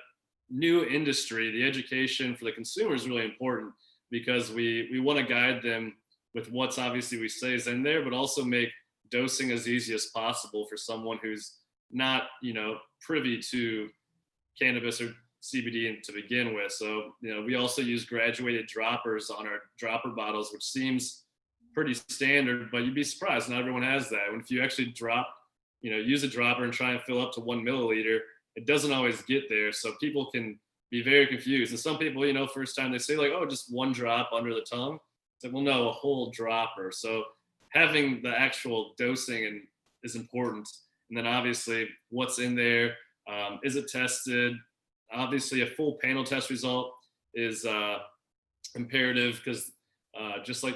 new industry, the education for the consumer is really important, because we want to guide them with what's obviously we say is in there, but also make dosing as easy as possible for someone who's not privy to cannabis or CBD to begin with. So, we also use graduated droppers on our dropper bottles, which seems pretty standard, but you'd be surprised. Not everyone has that. If you actually use a dropper and try and fill up to 1 milliliter, it doesn't always get there. So people can be very confused. And some people, first time they say like, oh, just 1 drop under the tongue. It's like, well, no, a whole dropper. So having the actual dosing is important. And then obviously what's in there, is it tested? Obviously, a full panel test result is imperative, because just like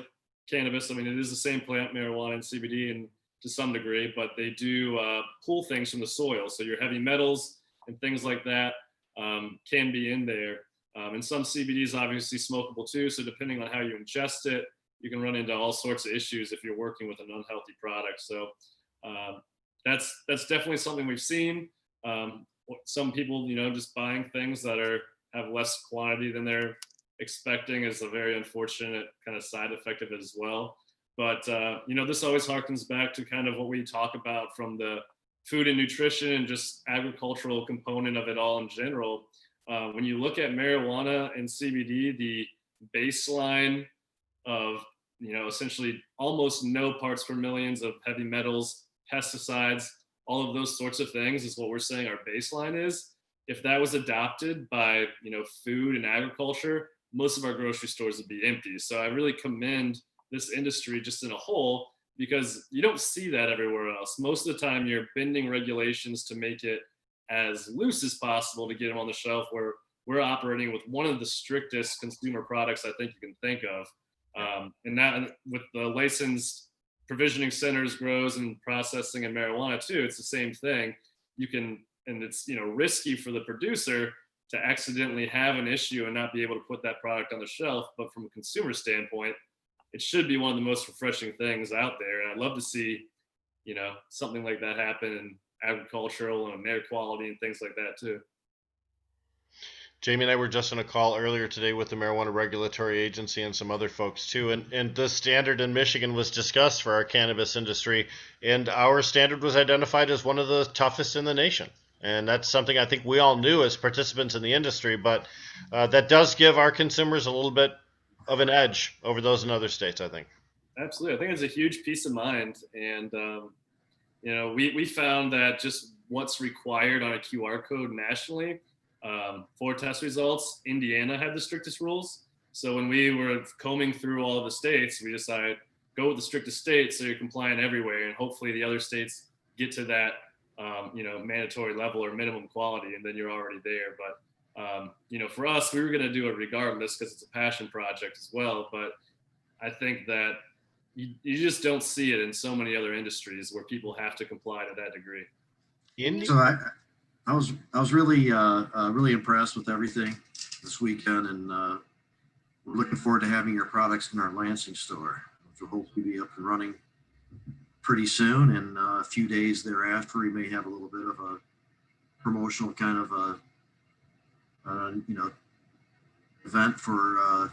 cannabis, I mean, it is the same plant, marijuana and CBD, and to some degree, but they do pull things from the soil. So your heavy metals and things like that can be in there. And some CBD is obviously smokable too. So depending on how you ingest it, you can run into all sorts of issues if you're working with an unhealthy product. So that's definitely something we've seen. Some people, just buying things that have less quantity than they're expecting is a very unfortunate kind of side effect of it as well. But, this always harkens back to kind of what we talk about from the food and nutrition and just agricultural component of it all in general. When you look at marijuana and CBD, the baseline of, essentially almost no parts per millions of heavy metals, pesticides, all of those sorts of things is what we're saying our baseline is. If that was adopted by, food and agriculture, most of our grocery stores would be empty. So I really commend this industry just in a whole, because you don't see that everywhere else. Most of the time you're bending regulations to make it as loose as possible to get them on the shelf, where we're operating with one of the strictest consumer products I think you can think of. And that with the licensed provisioning centers, grows and processing and marijuana too, it's the same thing. You can, and it's, you know, risky for the producer to accidentally have an issue and not be able to put that product on the shelf. But from a consumer standpoint, it should be one of the most refreshing things out there. And I'd love to see, you know, something like that happen in agricultural and air quality and things like that too. Jamie and I were just on a call earlier today with the Marijuana Regulatory Agency and some other folks too, and the standard in Michigan was discussed for our cannabis industry, and our standard was identified as one of the toughest in the nation. And that's something I think we all knew as participants in the industry, but that does give our consumers a little bit of an edge over those in other states, I think. Absolutely. I think it's a huge peace of mind. And, you know, we found that just what's required on a QR code nationally for test results, Indiana had the strictest rules. So when we were combing through all of the states, we decided go with the strictest states so you're compliant everywhere. And hopefully the other states get to that, you know, mandatory level or minimum quality, and then you're already there. But, you know, for us, we were going to do it regardless because it's a passion project as well. But I think that you just don't see it in so many other industries where people have to comply to that degree. So I was really really impressed with everything this weekend, and we're looking forward to having your products in our Lansing store, which will hopefully be up and running pretty soon. And a few days thereafter, we may have a little bit of a promotional kind of a you know, event for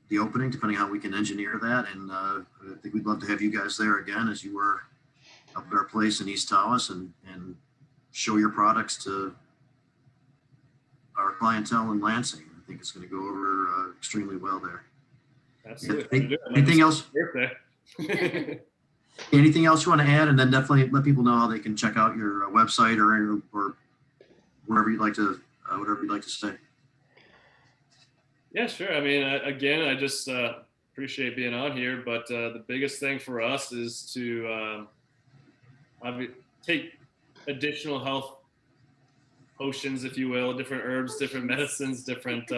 the opening, depending on how we can engineer that. And I think we'd love to have you guys there again, as you were up at our place in East Tawas, and show your products to our clientele in Lansing. I think it's going to go over extremely well there. Absolutely. Anything else? Birthday. Anything else you want to add? And then definitely let people know how they can check out your website or wherever you'd like to, whatever you'd like to say. Yeah, sure. I mean, again, I just appreciate being on here, but the biggest thing for us is to take additional health potions, if you will, different herbs, different medicines, different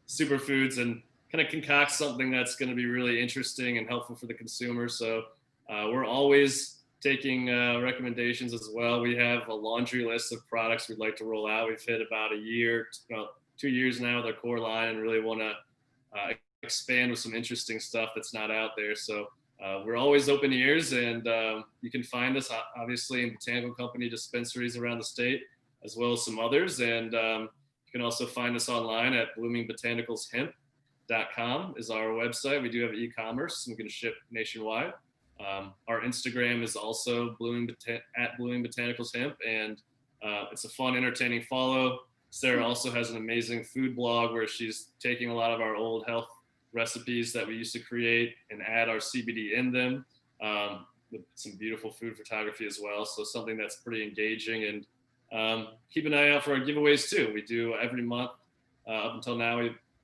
superfoods, and kind of concoct something that's going to be really interesting and helpful for the consumer. So we're always taking recommendations as well. We have a laundry list of products we'd like to roll out. We've hit about 2 years now with our core line, and really want to expand with some interesting stuff that's not out there. So we're always open ears, and you can find us obviously in botanical company dispensaries around the state, as well as some others. And you can also find us online at bloomingbotanicalshemp.com is our website. We do have e-commerce, and we can ship nationwide. Our Instagram is also at Blooming Botanicals Hemp, and it's a fun, entertaining follow. Sarah also has an amazing food blog where she's taking a lot of our old health recipes that we used to create and add our CBD in them, with some beautiful food photography as well. So something that's pretty engaging. And keep an eye out for our giveaways too. We do every month. Up until now,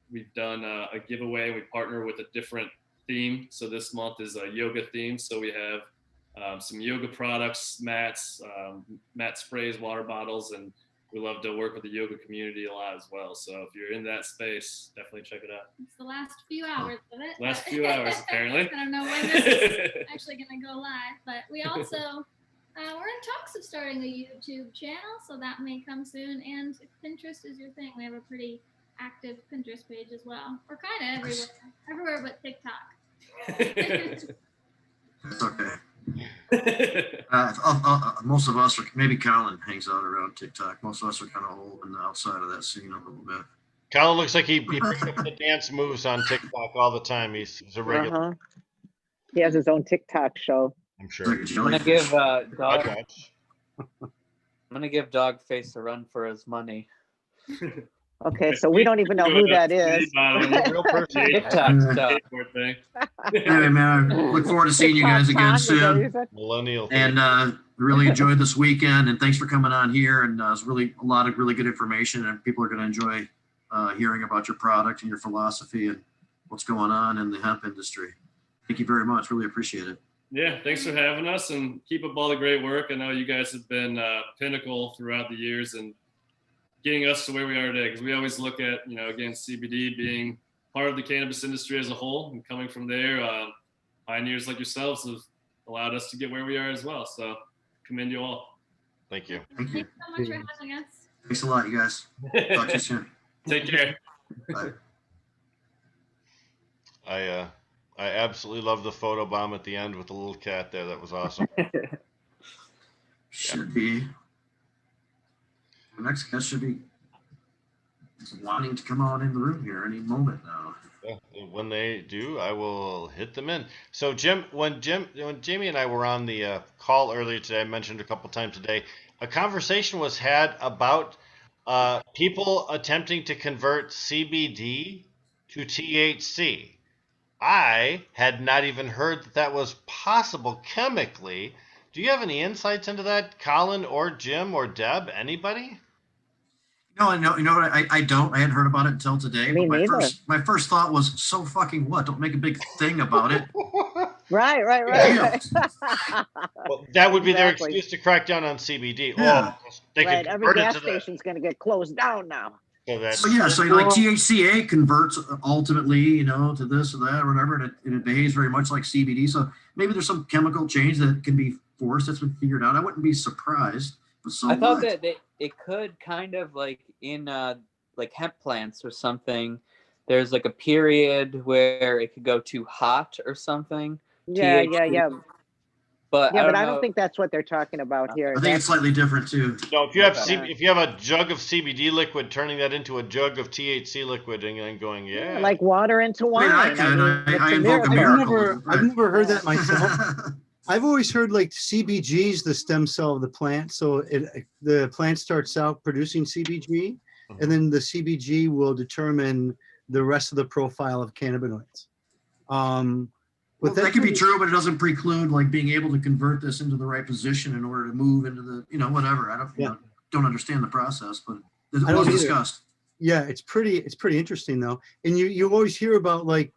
we've done a giveaway. We partner with a different theme. So this month is a yoga theme. So we have some yoga products, mats, mat sprays, water bottles, and we love to work with the yoga community a lot as well. So if you're in that space, definitely check it out. It's the last few hours of it. Last few hours, apparently. I don't know when this is actually going to go live, but we also, we're in talks of starting a YouTube channel, so that may come soon. And if Pinterest is your thing, we have a pretty active Pinterest page as well. We're kind of everywhere but TikTok. That's okay. Most of us are, maybe Colin hangs out around TikTok. Most of us are kind of old and outside of that scene a little bit. Colin looks like he picks up the dance moves on TikTok all the time. He's a regular. He has his own TikTok show. I'm sure. It's I'm like gonna give I'd watch. Dogface a run for his money. Okay, so we don't even know who that is. Real person. TikTok stuff. Anyway, man, I look forward to seeing you guys again soon. Millennial. And really enjoyed this weekend, and thanks for coming on here. And it's really a lot of really good information, and people are going to enjoy hearing about your product and your philosophy and what's going on in the hemp industry. Thank you very much. Really appreciate it. Yeah, thanks for having us, and keep up all the great work. I know you guys have been pinnacle throughout the years and getting us to where we are today, because we always look at, again, CBD being part of the cannabis industry as a whole, and coming from there, pioneers like yourselves have allowed us to get where we are as well. So commend you all. Thank you. Thank you. Thanks so much for having us. Thanks a lot, you guys. Talk to you soon. Take care. Bye. I absolutely love the photo bomb at the end with the little cat there. That was awesome. Should be. The next guest should be wanting to come on in the room here any moment now. Yeah, when they do, I will hit them in. So Jim, when Jamie and I were on the call earlier today, I mentioned a couple times today, a conversation was had about people attempting to convert CBD to THC. I had not even heard that was possible chemically. Do you have any insights into that, Colin or Jim or Deb? Anybody? No, you know what? I don't. I hadn't heard about it until today. Me But neither. my first thought was, so fucking what? Don't make a big thing about it. Right. Well, that would be their Exactly. excuse to crack down on CBD. Yeah. Oh, they Right. could Every convert it gas to that. station's going to get closed down now. So that's So yeah, so like THCA converts ultimately, to this or that or whatever, and it behaves very much like CBD. So maybe there's some chemical change that can be forced that's been figured out. I wouldn't be surprised. But so I thought what? that it could kind of like in like hemp plants or something. There's like a period where it could go too hot or something. Yeah. But Yeah, I but don't I know. don't think that's what they're talking about here. I think it's slightly different too. no. If you have Okay. if you have a jug of CBD liquid, turning that into a jug of THC liquid and then going, yeah, Like water into I wine. mean, I could. it's I a invoke a miracle. miracle. I've never heard that myself. I've always heard like CBG is the stem cell of the plant. So the plant starts out producing CBG, and then the CBG will determine the rest of the profile of cannabinoids. Well, that could be true, but it doesn't preclude like being able to convert this into the right position in order to move into the, whatever. I don't, don't understand the process, but it I don't was either. discussed. Yeah, it's pretty interesting though. And you always hear about like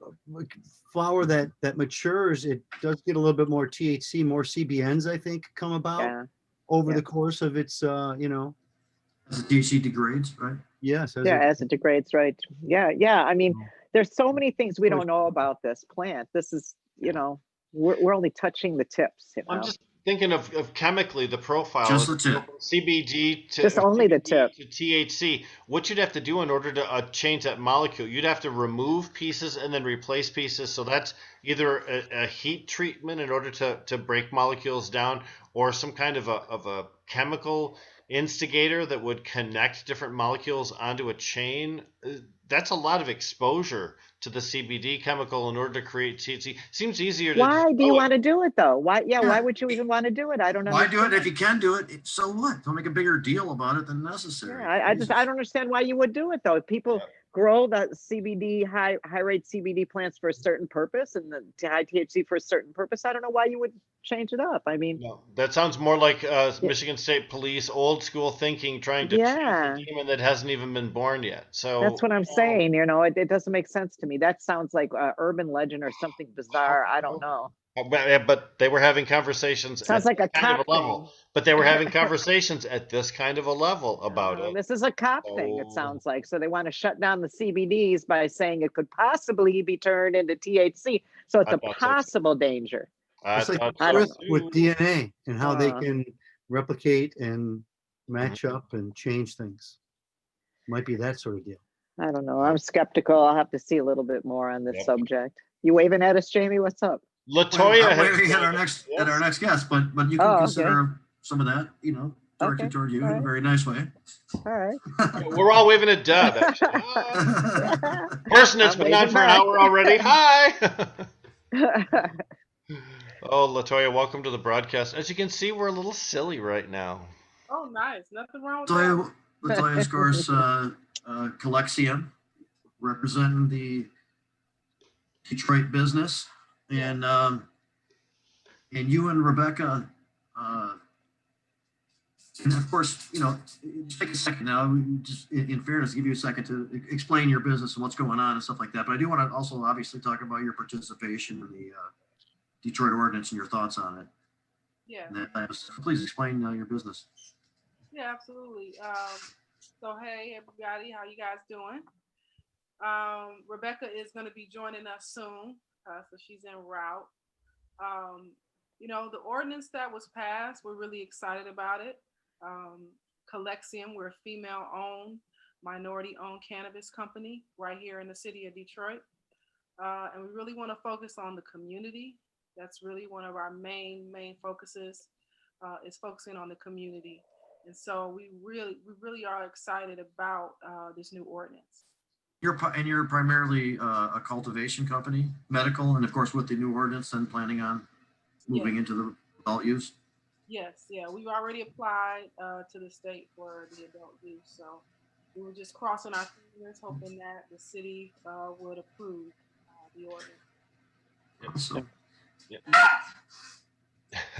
flower that matures, it does get a little bit more THC, more CBNs, I think, come about over the course of its, As the THC degrades, right? Yes. As it degrades, right. Yeah. I mean, there's so many things we don't know about this plant. This is, we're only touching the tips. I'm just thinking of chemically the profile. Just the tip. CBD to Just only the tip. to THC. What you'd have to do in order to change that molecule, you'd have to remove pieces and then replace pieces. So that's either a heat treatment in order to break molecules down, or some kind of a chemical instigator that would connect different molecules onto a chain. That's a lot of exposure to the CBD chemical in order to create THC. Seems easier to. Why do you want to do it though? Why would you even want to do it? I don't know. Why do it if you can do it? So what? Don't make a bigger deal about it than necessary. I don't understand why you would do it though. If people grow the CBD high rate CBD plants for a certain purpose and the high THC for a certain purpose, I don't know why you would change it up. I mean, no, that sounds more like Michigan State Police old school thinking, trying to choose a demon that hasn't even been born yet. So that's what I'm saying. It doesn't make sense to me. That sounds like urban legend or something bizarre. I don't know. But they were having conversations. Sounds like a kind of cop a level. thing. But they were having conversations at this kind of a level about it. This is a cop thing, it sounds like. So they want to shut down the CBDs by saying it could possibly be turned into THC. So it's a possible danger. It's like with DNA and how they can replicate and match up and change things. Might be that sort of deal. I don't know. I'm skeptical. I'll have to see a little bit more on this subject. You waving at us, Jamie? What's up? Latoya at our next guest, but you can consider some of that, directed toward you in a very nice way. All right. We're all waving at Deb, actually. Person that's been on for an hour already. Hi. Oh, Latoya, welcome to the broadcast. As you can see, we're a little silly right now. Oh, nice. Nothing wrong with that. Latoya, of course, Collexium, representing the Detroit business. And you and Rebecca And of course, take a second now, just in fairness, give you a second to explain your business and what's going on and stuff like that. But I do want to also obviously talk about your participation in the Detroit ordinance and your thoughts on it. Yeah. And please explain your business. Yeah, absolutely. So hey everybody, how you guys doing? Rebecca is going to be joining us soon, so she's en route. The ordinance that was passed, we're really excited about it. Calexium, we're a female-owned, minority-owned cannabis company right here in the city of Detroit, and we really want to focus on the community. That's really one of our main focuses, is focusing on the community. And so we really are excited about this new ordinance. You're primarily a cultivation company, medical, and of course with the new ordinance, then planning on moving into the adult use. Yes, yeah, we've already applied to the state for the adult use, so we were just crossing our fingers, hoping that the city would approve the ordinance. So,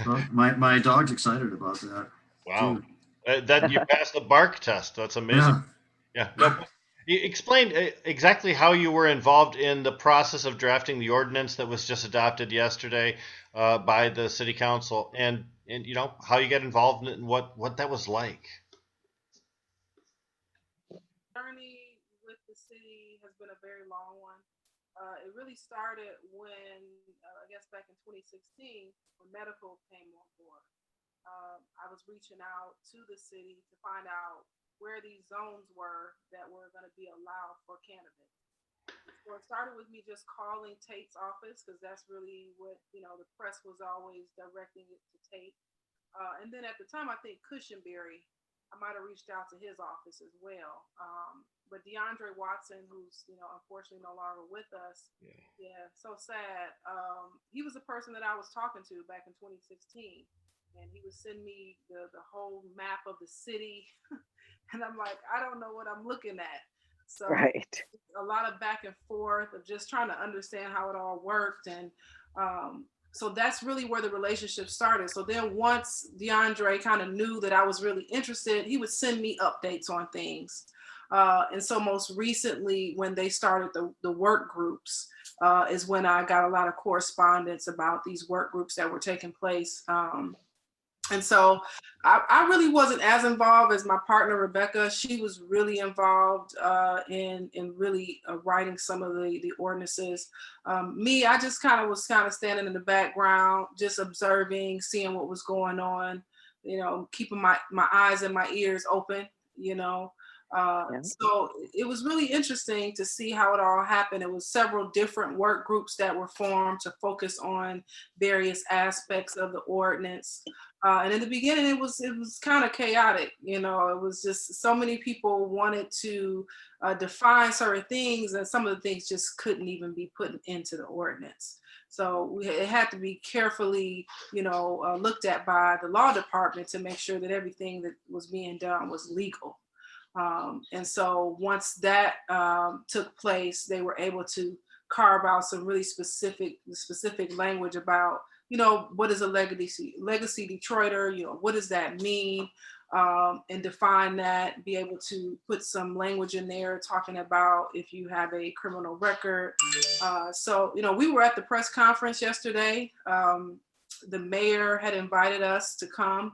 well, my dog's excited about that. Wow. That you passed the bark test. That's amazing. Yeah. No, you explained exactly how you were involved in the process of drafting the ordinance that was just adopted yesterday by the city council, and how you get involved in it and what that was like. Journey with the city has been a very long one. It really started when, I guess back in 2016, when medical came on board. I was reaching out to the city to find out where these zones were that were going to be allowed for cannabis. So it started with me just calling Tate's office, because that's really what, the press was always directing it to Tate. And then at the time, I think Cushenberry, I might have reached out to his office as well. But DeAndre Watson, who's, unfortunately no longer with us. Yeah, so sad. He was the person that I was talking to back in 2016. And he would send me the whole map of the city. And I'm like, I don't know what I'm looking at. So Right. a lot of back and forth of just trying to understand how it all worked. And so that's really where the relationship started. So then once DeAndre kind of knew that I was really interested, he would send me updates on things. And so most recently, when they started the work groups, is when I got a lot of correspondence about these work groups that were taking place. And so I really wasn't as involved as my partner, Rebecca. She was really involved in really writing some of the ordinances. Me, I just was standing in the background, just observing, seeing what was going on, keeping my eyes and my ears open, So it was really interesting to see how it all happened. It was several different work groups that were formed to focus on various aspects of the ordinance. And in the beginning, it was kind of chaotic. It was just so many people wanted to define certain things, and some of the things just couldn't even be put into the ordinance. So it had to be carefully, looked at by the law department to make sure that everything that was being done was legal. And so once that took place, they were able to carve out some really specific language about, what is a legacy Detroiter, what does that mean? And define that, be able to put some language in there talking about if you have a criminal record. So, we were at the press conference yesterday. The mayor had invited us to come.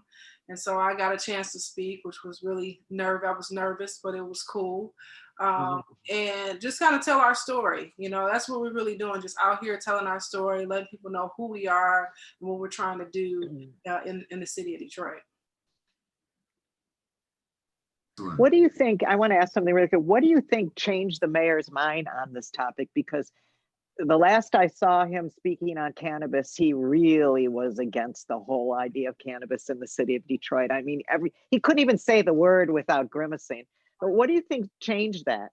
And so I got a chance to speak, which was really I was nervous, but it was cool. And just kind of tell our story. That's what we're really doing, just out here telling our story, letting people know who we are and what we're trying to do in the city of Detroit. What do you think? I want to ask something really quick. What do you think changed the mayor's mind on this topic? Because the last I saw him speaking on cannabis, he really was against the whole idea of cannabis in the city of Detroit. I mean, he couldn't even say the word without grimacing. But what do you think changed that?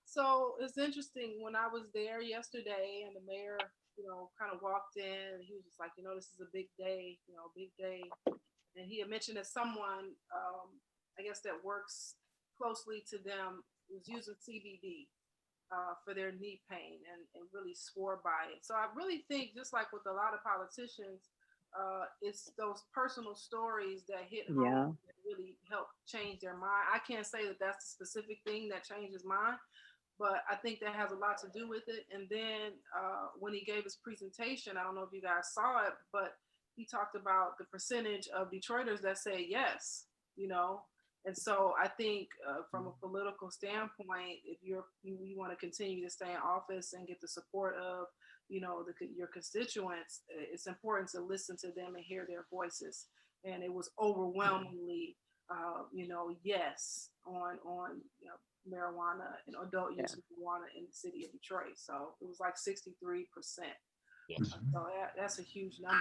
So it's interesting. When I was there yesterday and the mayor, kind of walked in, and he was just like, this is a big day, big day. And he had mentioned that someone, I guess that works closely to them, was using CBD. For their knee pain and really swore by it. So I really think, just like with a lot of politicians, it's those personal stories that hit Yeah. home that really help change their mind. I can't say that that's the specific thing that changes mine, but I think that has a lot to do with it. And then when he gave his presentation, I don't know if you guys saw it, but he talked about the percentage of Detroiters that say yes, you know. And so I think from a political standpoint, if you want to continue to stay in office and get the support of, you know, your constituents, it's important to listen to them and hear their voices. And it was overwhelmingly, you know, yes on you know, marijuana and adult use of marijuana in the city of Detroit. So it was like 63%. Yes. So that's a huge number.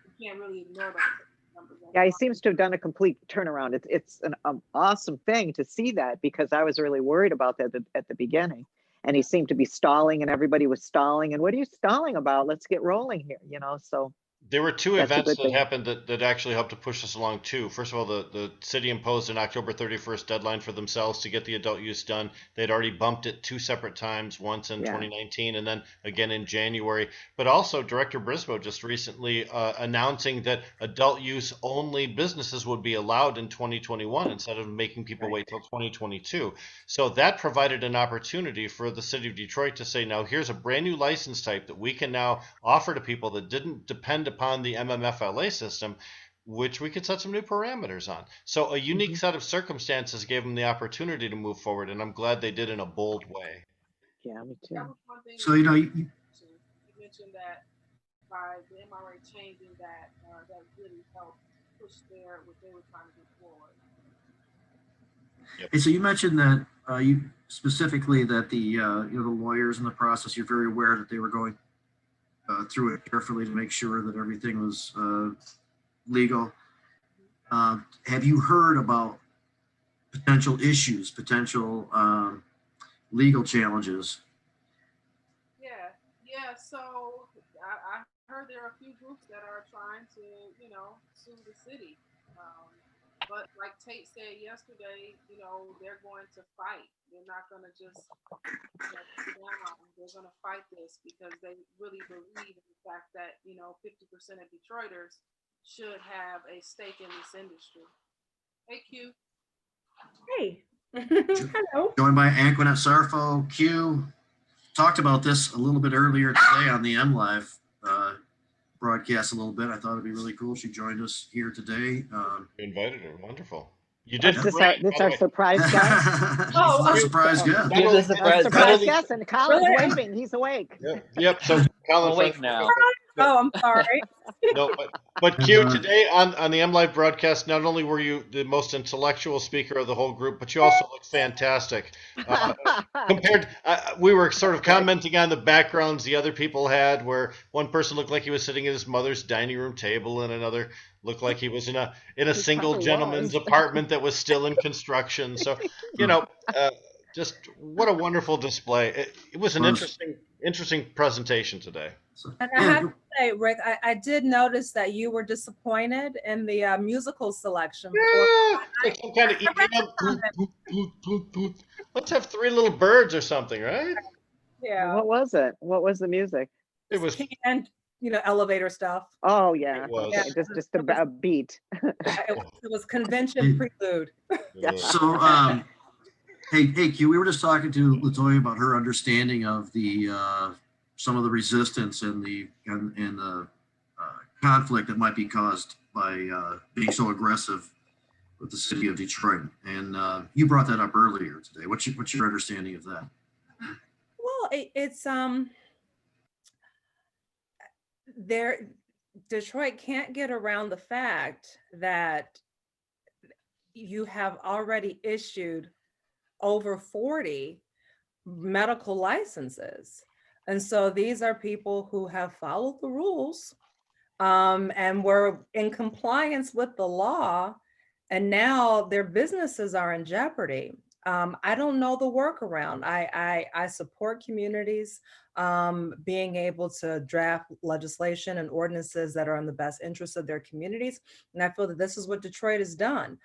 You can't really ignore those numbers. Yeah, he seems to have done a complete turnaround. It's an awesome thing to see that, because I was really worried about that at the beginning. And he seemed to be stalling, and everybody was stalling. And what are you stalling about? Let's get rolling here, you know? So There were two that's a events good that thing. happened that actually helped to push us along too. First of all, the city imposed an October 31st deadline for themselves to get the adult use done. They'd already bumped it two separate times, once in Yeah. 2019 and then again in January. But also Director Brisboe just recently announcing that adult use only businesses would be allowed in 2021 instead of making people Right. wait till 2022. So that provided an opportunity for the city of Detroit to say, now here's a brand new license type that we can now offer to people that didn't depend upon the MMFLA system, which we could set some new parameters on. So a unique set of circumstances gave them the opportunity to move forward, and I'm glad they did in a bold way. Yeah, me That too. was one thing. So, you know, You mentioned that by the MRA changing that, that really helped push what they were trying to do forward. hey, so you mentioned that you specifically that the you know, the lawyers in the process, you're very aware that they were going through it carefully to make sure that everything was legal. Have you heard about potential issues, potential legal challenges? Yeah. So I heard there are a few groups that are trying to, you know, sue the city. But like Tate said yesterday, you know, they're going to fight. They're not going to just, you know, sit down. They're going to fight this because they really believe in the fact that, you know, 50% of Detroiters should have a stake in this industry. Hey, Q. Hey. Hello. Joined by Anquinette Sarfo. Q talked about this a little bit earlier today on the MLive broadcast a little bit. I thought it'd be really cool. She joined us here today. You invited her. Wonderful. You did Is this great, this by the our way. surprise guest? Oh, Our surprise guest. Not You're only- the surprise Our surprise guest. guest, and Colin's Really? waving. He's awake. Yep. So Colin, Awake now. Oh, I'm sorry. No, but Q, And, today on the M Live broadcast, not only were you the most intellectual speaker of the whole group, but you also look fantastic. Compared, we were sort of commenting on the backgrounds the other people had, where one person looked like he was sitting at his mother's dining room table, and another looked like he was in a single probably gentleman's was. apartment that was still in construction. So, you know, just what a wonderful display. It was an interesting presentation today. And I have to say, Rick, I did notice that you were disappointed in the musical selection. Yeah, like some kind of EDM. Let's have three little birds or something, right? Yeah. What was it? What was the music? It was. Canned, elevator stuff. Oh yeah, It was. okay, just a beat. It was convention prelude. So, hey, Q, we were just talking to Latoya about her understanding of the some of the resistance and the conflict that might be caused by being so aggressive with the city of Detroit. And you brought that up earlier today. What's your understanding of that? Well, it's Detroit can't get around the fact that you have already issued over 40 medical licenses. And so these are people who have followed the rules and were in compliance with the law, and now their businesses are in jeopardy. I don't know the workaround. I support communities being able to draft legislation and ordinances that are in the best interest of their communities. And I feel that this is what Detroit has done.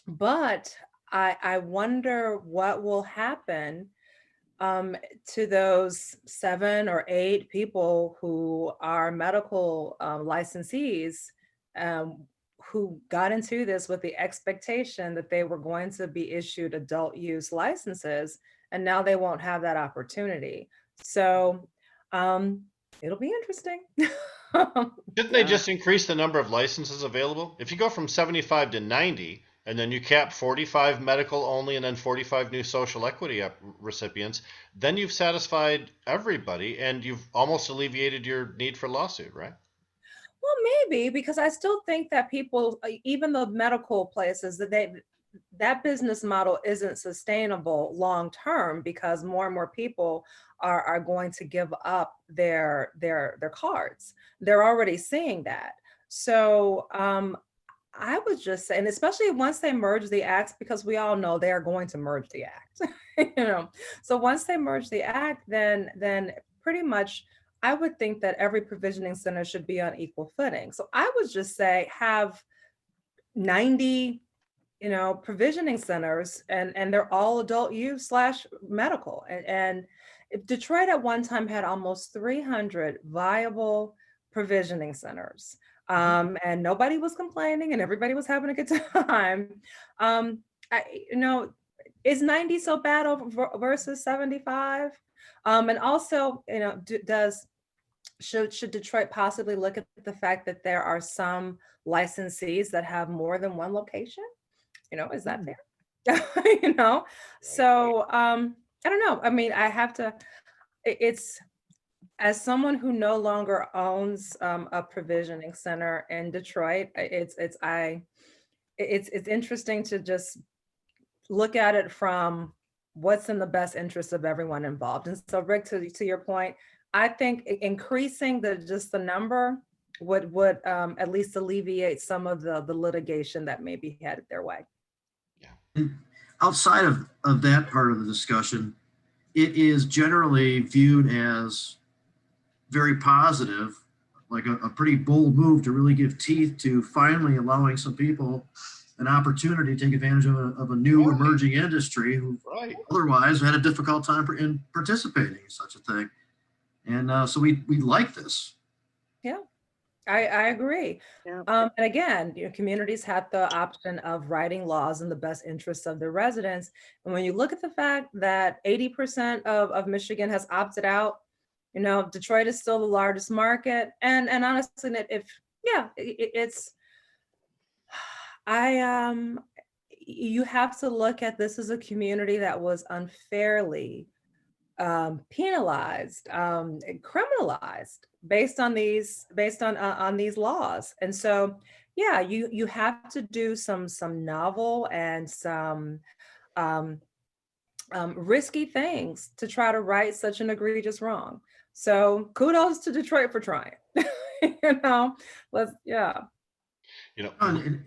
But I wonder what will happen to those 7 or 8 people who are medical licensees, who got into this with the expectation that they were going to be issued adult use licenses, and now they won't have that opportunity. So it'll be interesting. Shouldn't they just increase the number of licenses available? If you go from 75 to 90, and then you cap 45 medical only and then 45 new social equity recipients, then you've satisfied everybody and you've almost alleviated your need for lawsuit, right? Well, maybe, because I still think that people, even the medical places, that business model isn't sustainable long term, because more and more people are going to give up their cards. They're already seeing that. So I would just say, and especially once they merge the acts, because we all know they are going to merge the act, So once they merge the act, then pretty much I would think that every provisioning center should be on equal footing. So I would just say have 90, provisioning centers, and they're all adult use slash medical. And Detroit at one time had almost 300 viable provisioning centers. And nobody was complaining and everybody was having a good time. I, you know, is 90 so bad over versus 75? And also, should Detroit possibly look at the fact that there are some licensees that have more than one location? Is that fair? So I don't know. I mean, I have to, it's, as someone who no longer owns a provisioning center in Detroit, it's interesting to just look at it from what's in the best interest of everyone involved. And so, Rick, to your point, I think increasing the number would at least alleviate some of the litigation that may be headed their way. And outside of that part of the discussion, it is generally viewed as very positive, like a pretty bold move to really give teeth to finally allowing some people an opportunity to take advantage of a new emerging industry who otherwise had a difficult time in participating in such a thing. And so we like this. Yeah, I agree. Yeah. And again, communities have the option of writing laws in the best interests of their residents. And when you look at the fact that 80% of Michigan has opted out, Detroit is still the largest market. And honestly, you have to look at this as a community that was unfairly penalized, criminalized based on these laws. And so, yeah, you have to do some novel and some risky things to try to right such an egregious wrong. So kudos to Detroit for trying. And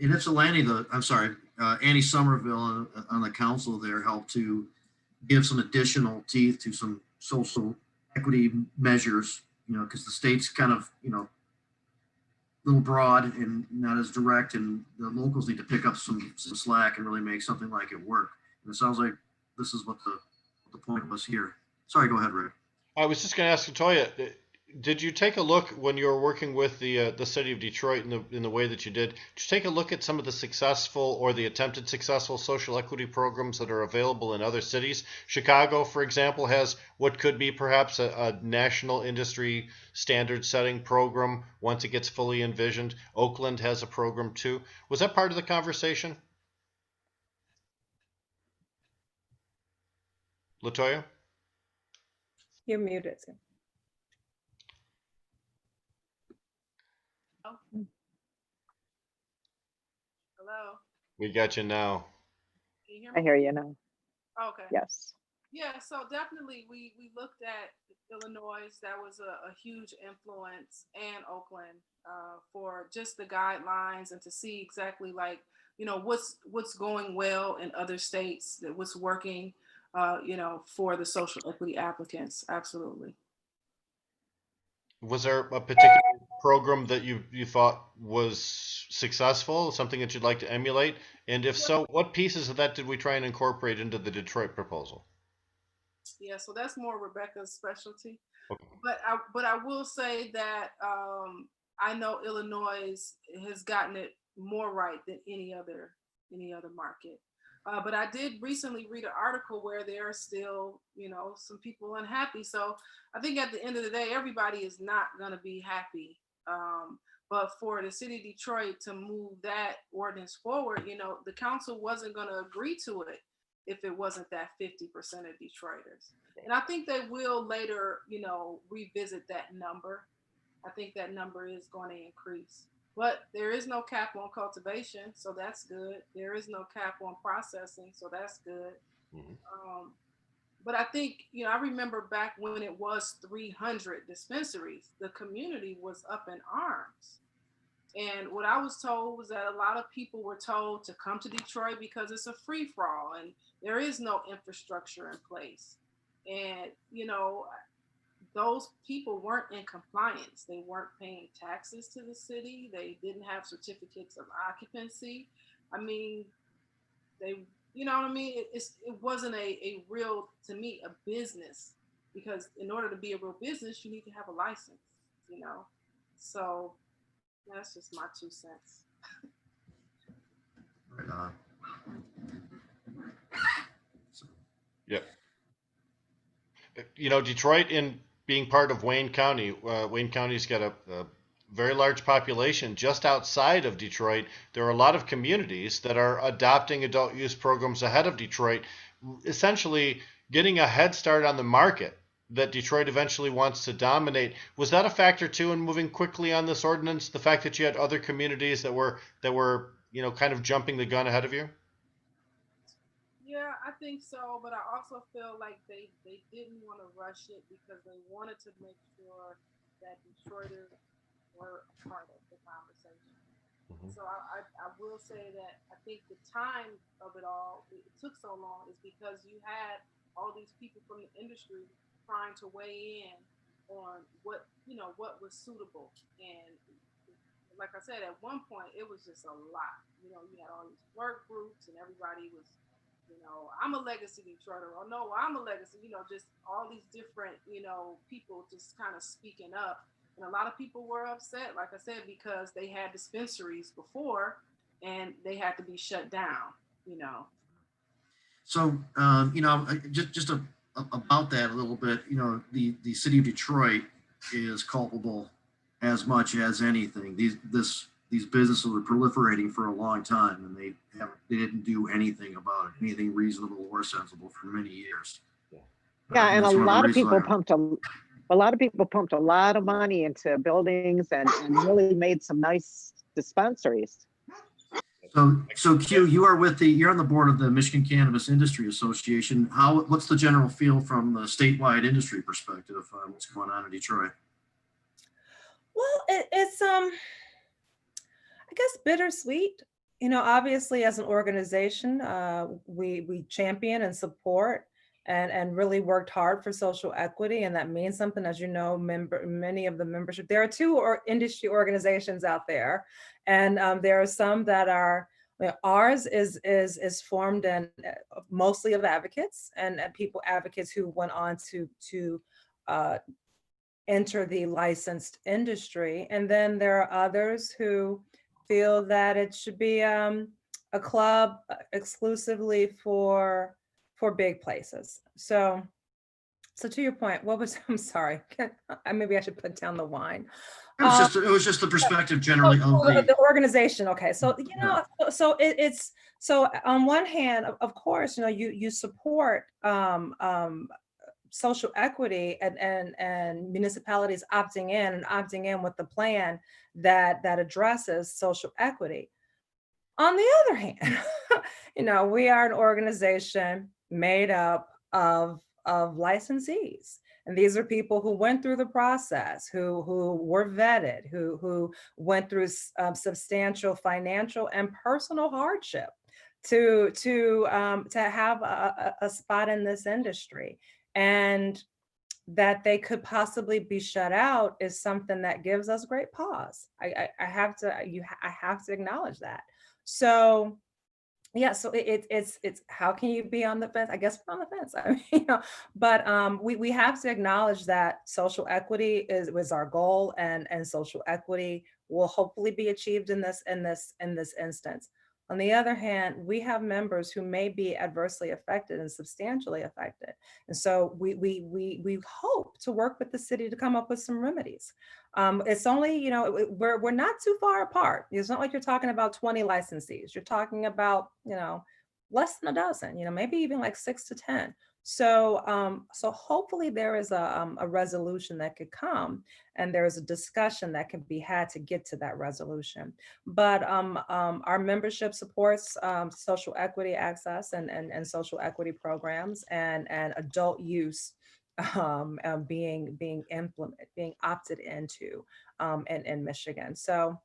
Ypsilanti, Annie Somerville on the council there helped to give some additional teeth to some social equity measures, because the state's kind of, a little broad and not as direct, and the locals need to pick up some slack and really make something like it work. And it sounds like this is what the point was here. Sorry, go ahead, Rick. I was just going to ask Latoya, did you take a look when you were working with the city of Detroit in the way that you did? Did you take a look at some of the successful or the attempted successful social equity programs that are available in other cities? Chicago, for example, has what could be perhaps a national industry standard setting program once it gets fully envisioned. Oakland has a program too. Was that part of the conversation? Latoya? You're muted. Hello. We got you now. Can you hear me? I hear you now. Okay. Yes. Yeah, so definitely we looked at Illinois. That was a huge influence, and Oakland for just the guidelines and to see exactly what's going well in other states, that what's working for the social equity applicants. Absolutely. Was there a particular program that you thought was successful, something that you'd like to emulate? And if so, what pieces of that did we try and incorporate into the Detroit proposal? Yeah, so that's more Rebecca's specialty. Okay. But I will say that I know Illinois has gotten it more right than any other market. But I did recently read an article where there are still, you know, some people unhappy. So I think at the end of the day, everybody is not going to be happy. But for the city of Detroit to move that ordinance forward, you know, the council wasn't going to agree to it if it wasn't that 50% of Detroiters. And I think they will later, you know, revisit that number. I think that number is going to increase. But there is no cap on cultivation, so that's good. There is no cap on processing, so that's good. Mhm. But I think, you know, I remember back when it was 300 dispensaries, the community was up in arms. And what I was told was that a lot of people were told to come to Detroit because it's a free for all and there is no infrastructure in place. And, you know, those people weren't in compliance. They weren't paying taxes to the city. They didn't have certificates of occupancy. I mean, they, you know what I mean? It wasn't a real, to me, a business, because in order to be a real business, you need to have a license, you know? So that's just my 2 cents. Right on. Yep. You know, Detroit, in being part of Wayne County, Wayne County's got a very large population. Just outside of Detroit, there are a lot of communities that are adopting adult use programs ahead of Detroit, essentially getting a head start on the market that Detroit eventually wants to dominate. Was that a factor too in moving quickly on this ordinance? The fact that you had other communities that were you know, kind of jumping the gun ahead of you? Yeah, I think so, but I also feel like they didn't want to rush it because they wanted to make sure that Detroiters were a part of the conversation. Mhm. So I will say that I think the time of it all, it took so long, is because you had all these people from the industry trying to weigh in on what, you know, what was suitable. And like I said, at one point it was just a lot. You know, you had all these work groups and everybody was, you know, I'm a legacy Detroiter, or no, I'm a legacy, you know, just all these different, you know, people just kind of speaking up. And a lot of people were upset, like I said, because they had dispensaries before and they had to be shut down, you know. So, you know, about that a little bit, you know, the city of Detroit is culpable as much as anything. These businesses were proliferating for a long time, and they didn't do anything about it, anything reasonable or sensible for many years. Yeah, and a That's one of the lot of reasons people I- pumped a lot of people pumped a lot of money into buildings and really made some nice dispensaries. So Q, you're on the board of the Michigan Cannabis Industry Association. What's the general feel from the statewide industry perspective on what's going on in Detroit? Well, it's I guess bittersweet. You know, obviously as an organization, we champion and support and really worked hard for social equity, and that means something. As you know, many of the membership, there are two industry organizations out there, and there are some that are. Ours is formed and mostly of advocates and advocates who went on to enter the licensed industry, and then there are others who feel that it should be a club exclusively for big places. So to your point, what was, I'm sorry, maybe I should put down the wine. It was just the perspective generally of the organization. Okay, so you know, so it's so on one hand, of course, you know, you support social equity and municipalities opting in with the plan that addresses social equity. On the other hand, you know, we are an organization made up of licensees. And these are people who went through the process, who were vetted, who went through substantial financial and personal hardship to have a spot in this industry. And that they could possibly be shut out is something that gives us great pause. I have to acknowledge that. So yeah, so it's how can you be on the fence? I guess we're on the fence. I mean, but we have to acknowledge that social equity is was our goal, and social equity will hopefully be achieved in this instance. On the other hand, we have members who may be adversely affected and substantially affected, and so we hope to work with the city to come up with some remedies. It's only, we're not too far apart. It's not like you're talking about 20 licensees. You're talking about, less than a dozen, maybe even like 6 to 10. So hopefully there is a resolution that could come, and there is a discussion that can be had to get to that resolution. But our membership supports social equity access and social equity programs and adult use being implemented, being opted into in Michigan. So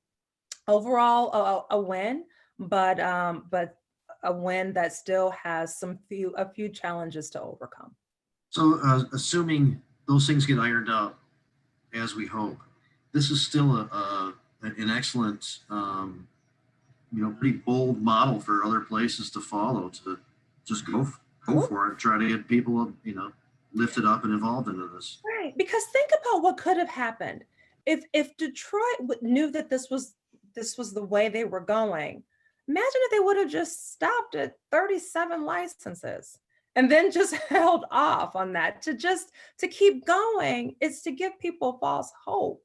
overall, a win, but a win that still has a few challenges to overcome. So assuming those things get ironed out as we hope, this is still an excellent, pretty bold model for other places to follow, to just go for it, try to get people, lifted up and involved into this. Right, because think about what could have happened if Detroit knew that this was the way they were going. Imagine if they would have just stopped at 37 licenses and then just held off on that to keep going. It's to give people false hope.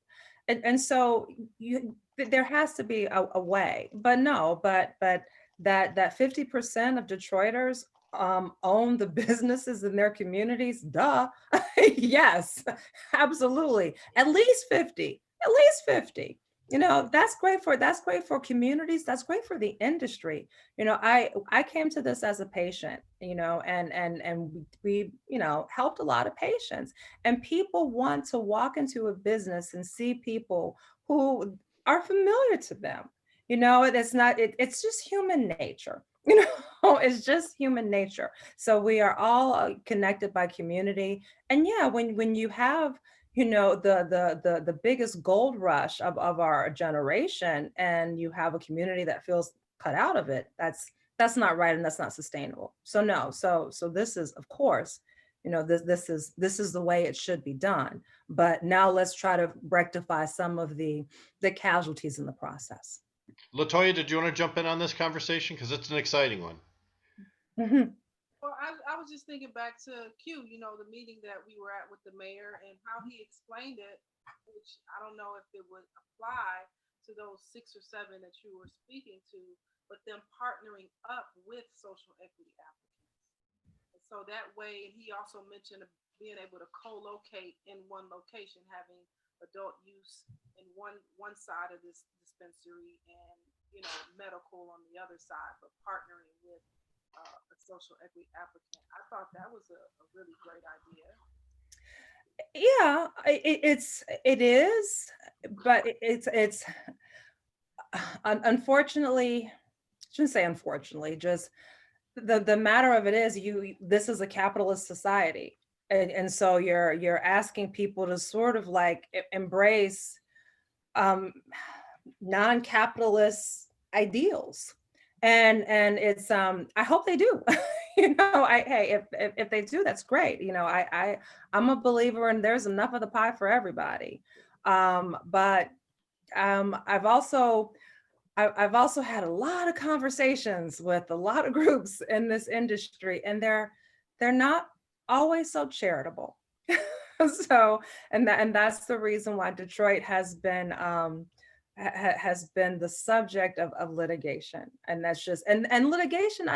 And so there has to be a way, but that 50% of Detroiters own the businesses in their communities, duh. Yes, absolutely. At least 50, at least 50. That's great for communities. That's great for the industry. I came to this as a patient, and we helped a lot of patients, and people want to walk into a business and see people who are familiar to them. It's just human nature. It's just human nature. So we are all connected by community. And yeah, when you have the biggest gold rush of our generation, and you have a community that feels cut out of it, that's not right, and that's not sustainable. So no, so this is, of course, this is the way it should be done. But now let's try to rectify some of the casualties in the process. Latoya, did you want to jump in on this conversation? Because it's an exciting one. Mhm. Well, I was just thinking back to Q, the meeting that we were at with the mayor and how he explained it, which I don't know if it would apply to those 6 or 7 that you were speaking to, but them partnering up with social equity applicants. And so that way, he also mentioned being able to co-locate in one location, having adult use in one side of this dispensary and medical on the other side, but partnering with a social equity applicant. I thought that was a really great idea. Yeah, it is, but it's unfortunately, I shouldn't say unfortunately, just the matter of it is, this is a capitalist society, and so you're asking people to sort of like embrace non-capitalist ideals, and it's I hope they do. Hey, if they do, that's great. I'm a believer in there's enough of the pie for everybody. But I've also had a lot of conversations with a lot of groups in this industry, and they're not always so charitable. So, and that's the reason why Detroit has been the subject of litigation. And that's just, and litigation,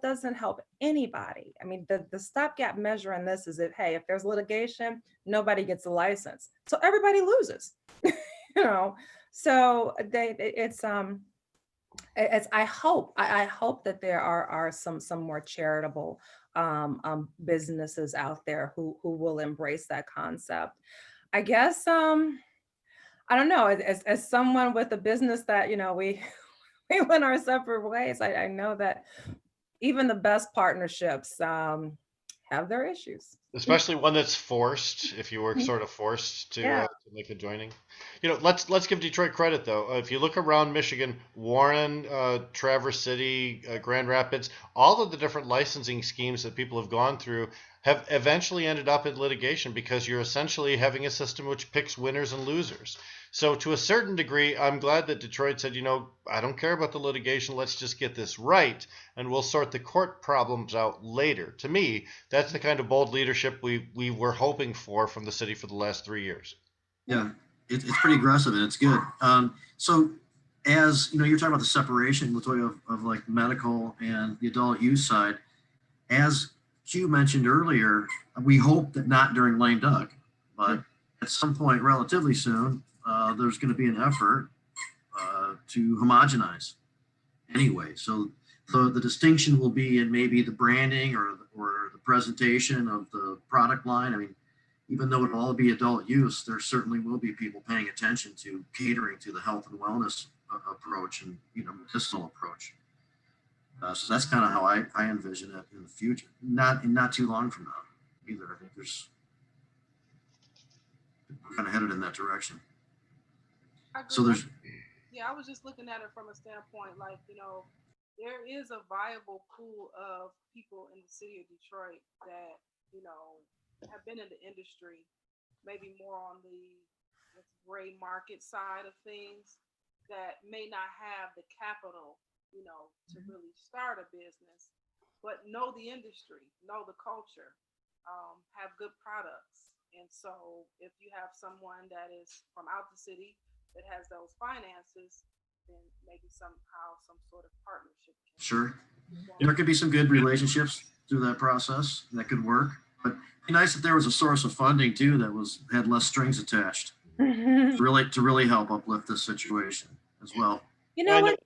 doesn't help anybody. I mean, the stopgap measure in this is if there's litigation, nobody gets a license, so everybody loses. So I hope that there are some more charitable businesses out there who will embrace that concept. I guess I don't know, as someone with a business that we went our separate ways, I know that even the best partnerships have their issues. Especially one that's forced, if you were sort of forced Yeah. to make a joining. Let's give Detroit credit though. If you look around Michigan, Warren, Traverse City, Grand Rapids, all of the different licensing schemes that people have gone through have eventually ended up in litigation because you're essentially having a system which picks winners and losers. So to a certain degree, I'm glad that Detroit said, I don't care about the litigation. Let's just get this right, and we'll sort the court problems out later. To me, that's the kind of bold leadership we were hoping for from the city for the last 3 years. Yeah, it's pretty aggressive and it's good. So as you're talking about the separation, Latoya, of like medical and the adult use side. As Q mentioned earlier, we hope that not during lame duck, but at some point relatively soon, there's going to be an effort to homogenize anyway. So the distinction will be in maybe the branding or the presentation of the product line. I mean, even though it'll all be adult use, there certainly will be people paying attention to catering to the health and wellness approach and medicinal approach. So that's kind of how I envision it in the future. Not too long from now either. I think we're kind of headed in that direction. So there's. Yeah, I was just looking at it from a standpoint like, there is a viable pool of people in the city of Detroit that, have been in the industry, maybe more on the gray market side of things, that may not have the capital, to really start a business, but know the industry, know the culture, have good products. And so if you have someone that is from out the city that has those finances, then maybe somehow some sort of partnership. Sure. There could be some good relationships through that process that could work, but it'd be nice if there was a source of funding too that had less strings attached to really help uplift this situation as well. You know what?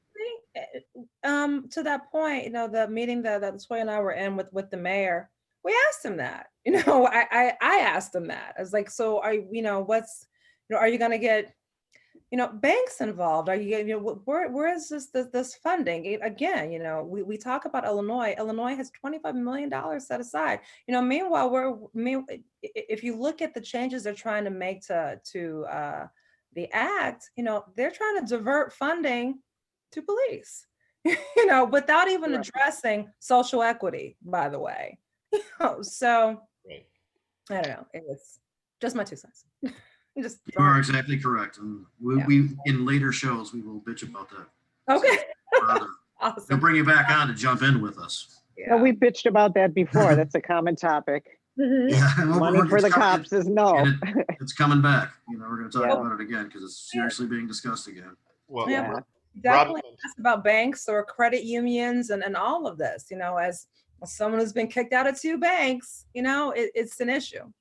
To that point, the meeting that Latoya and I were in with the mayor, we asked him that. I asked him that. I was like, so are are you going to get banks involved? Are you where is this funding? Again, we talk about Illinois. Illinois has $25 million set aside. Meanwhile, if you look at the changes they're trying to make to the act, they're trying to divert funding to police, without even addressing social equity, by the way. So Right. I don't know. It's just my 2 cents. You are exactly correct. And we in later shows, we will bitch about that. Okay. Awesome. We'll bring you back on to jump in with us. Yeah. Well, we bitched about that before. That's a common topic. Yeah. Money for the cops is no. It's coming back. We're going to talk about it again because it's seriously being discussed again. Well, definitely ask about banks or credit unions and all of this, as someone who's been kicked out of 2 banks, it's an issue.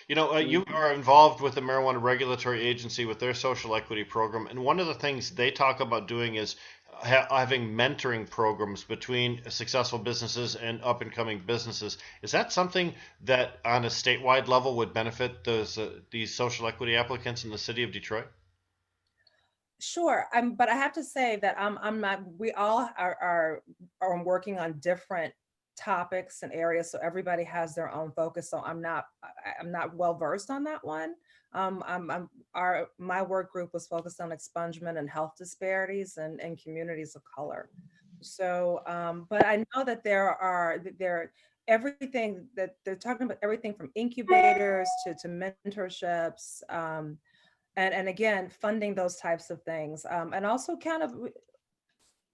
You are involved with the Marijuana Regulatory Agency with their social equity program. And one of the things they talk about doing is having mentoring programs between successful businesses and up and coming businesses. Is that something that on a statewide level would benefit these social equity applicants in the city of Detroit? Sure. But I have to say that I'm not, we all are working on different topics and areas, so everybody has their own focus. So I'm not well versed on that one. My work group was focused on expungement and health disparities and communities of color. So, but I know that everything that they're talking about, everything from incubators to mentorships, and again, funding those types of things, and also kind of.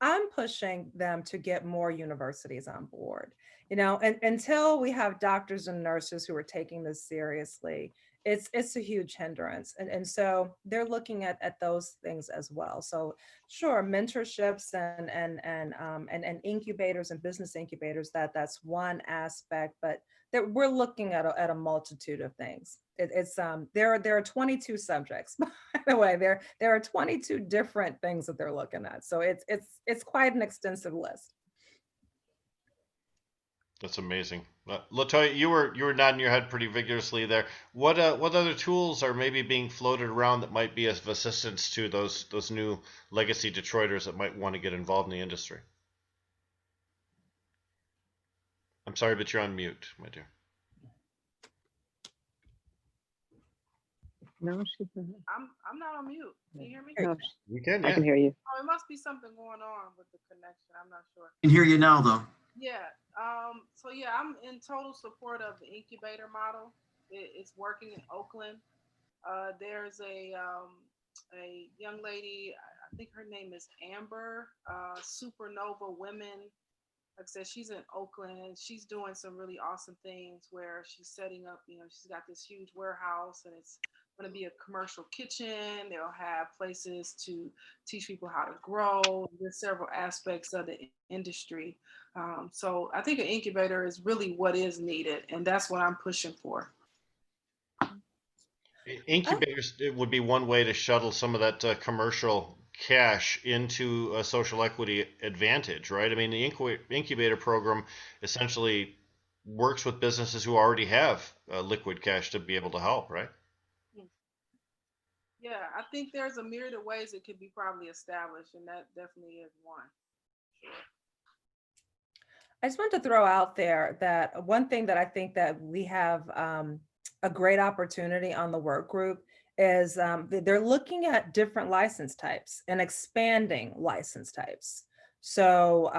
I'm pushing them to get more universities on board, and until we have doctors and nurses who are taking this seriously, it's a huge hindrance. And so they're looking at those things as well. So sure, mentorships and incubators and business incubators, that's one aspect, but we're looking at a multitude of things. There are 22 subjects, by the way. There are 22 different things that they're looking at. So it's quite an extensive list. That's amazing. Latoya, you were nodding your head pretty vigorously there. What other tools are maybe being floated around that might be of assistance to those new legacy Detroiters that might want to get involved in the industry? I'm sorry, but you're on mute, my dear. No, she's not. I'm not on mute. Can you hear me? No, We can, I yeah. can hear you. Oh, it must be something going on with the connection. I'm not sure. Can hear you now, though. Yeah. So yeah, I'm in total support of the incubator model. It's working in Oakland. There's a young lady. I think her name is Amber. Supernova Women. Like I said, she's in Oakland and she's doing some really awesome things where she's setting up. She's got this huge warehouse and it's going to be a commercial kitchen. They'll have places to teach people how to grow. There's several aspects of the industry. So I think an incubator is really what is needed, and that's what I'm pushing for. Incubators, it would be one way to shuttle some of that commercial cash into a social equity advantage, right? I mean, the incubator program essentially works with businesses who already have liquid cash to be able to help, right? Yeah, I think there's a myriad of ways it could be probably established, and that definitely is one. Sure. I just want to throw out there that one thing that I think that we have a great opportunity on the work group is they're looking at different license types and expanding license types. So,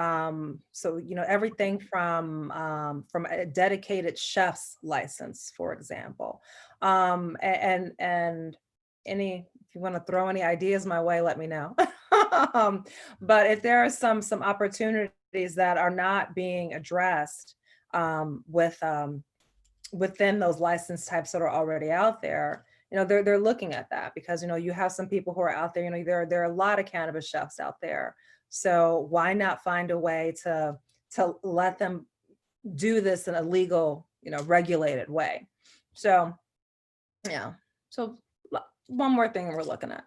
everything from a dedicated chef's license, for example, and any, if you want to throw any ideas my way, let me know. But if there are some opportunities that are not being addressed within those license types that are already out there, they're looking at that because you have some people who are out there. There are a lot of cannabis chefs out there, so why not find a way to let them do this in a legal, regulated way? So yeah, so one more thing we're looking at.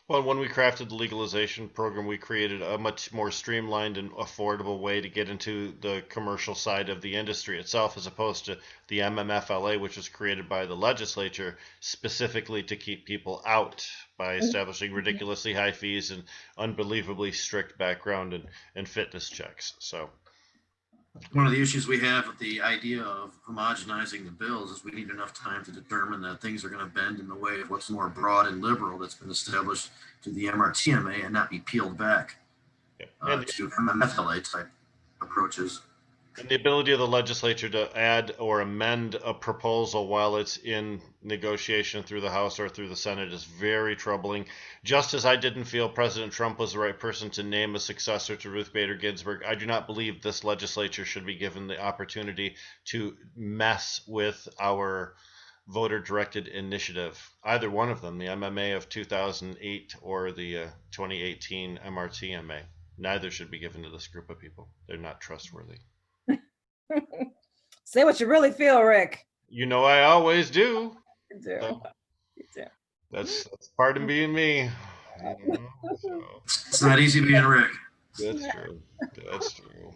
Well, when we crafted the legalization program, we created a much more streamlined and affordable way to get into the commercial side of the industry itself, as opposed to the MMFLA, which was created by the legislature specifically to keep people out by establishing ridiculously high fees and unbelievably strict background and fitness checks. So One of the issues we have with the idea of homogenizing the bills is we need enough time to determine that things are going to bend in the way of what's more broad and liberal that's been established to the MRTMA and not be peeled back to MFLA type approaches. And the ability of the legislature to add or amend a proposal while it's in negotiation through the House or through the Senate is very troubling. Just as I didn't feel President Trump was the right person to name a successor to Ruth Bader Ginsburg, I do not believe this legislature should be given the opportunity to mess with our voter-directed initiative. Either one of them, the MMA of 2008 or the 2018 MRTMA. Neither should be given to this group of people. They're not trustworthy. Say what you really feel, Rick. You know I always do. You do. So You do. that's part of being me. So It's not easy being Rick. that's true. That's true.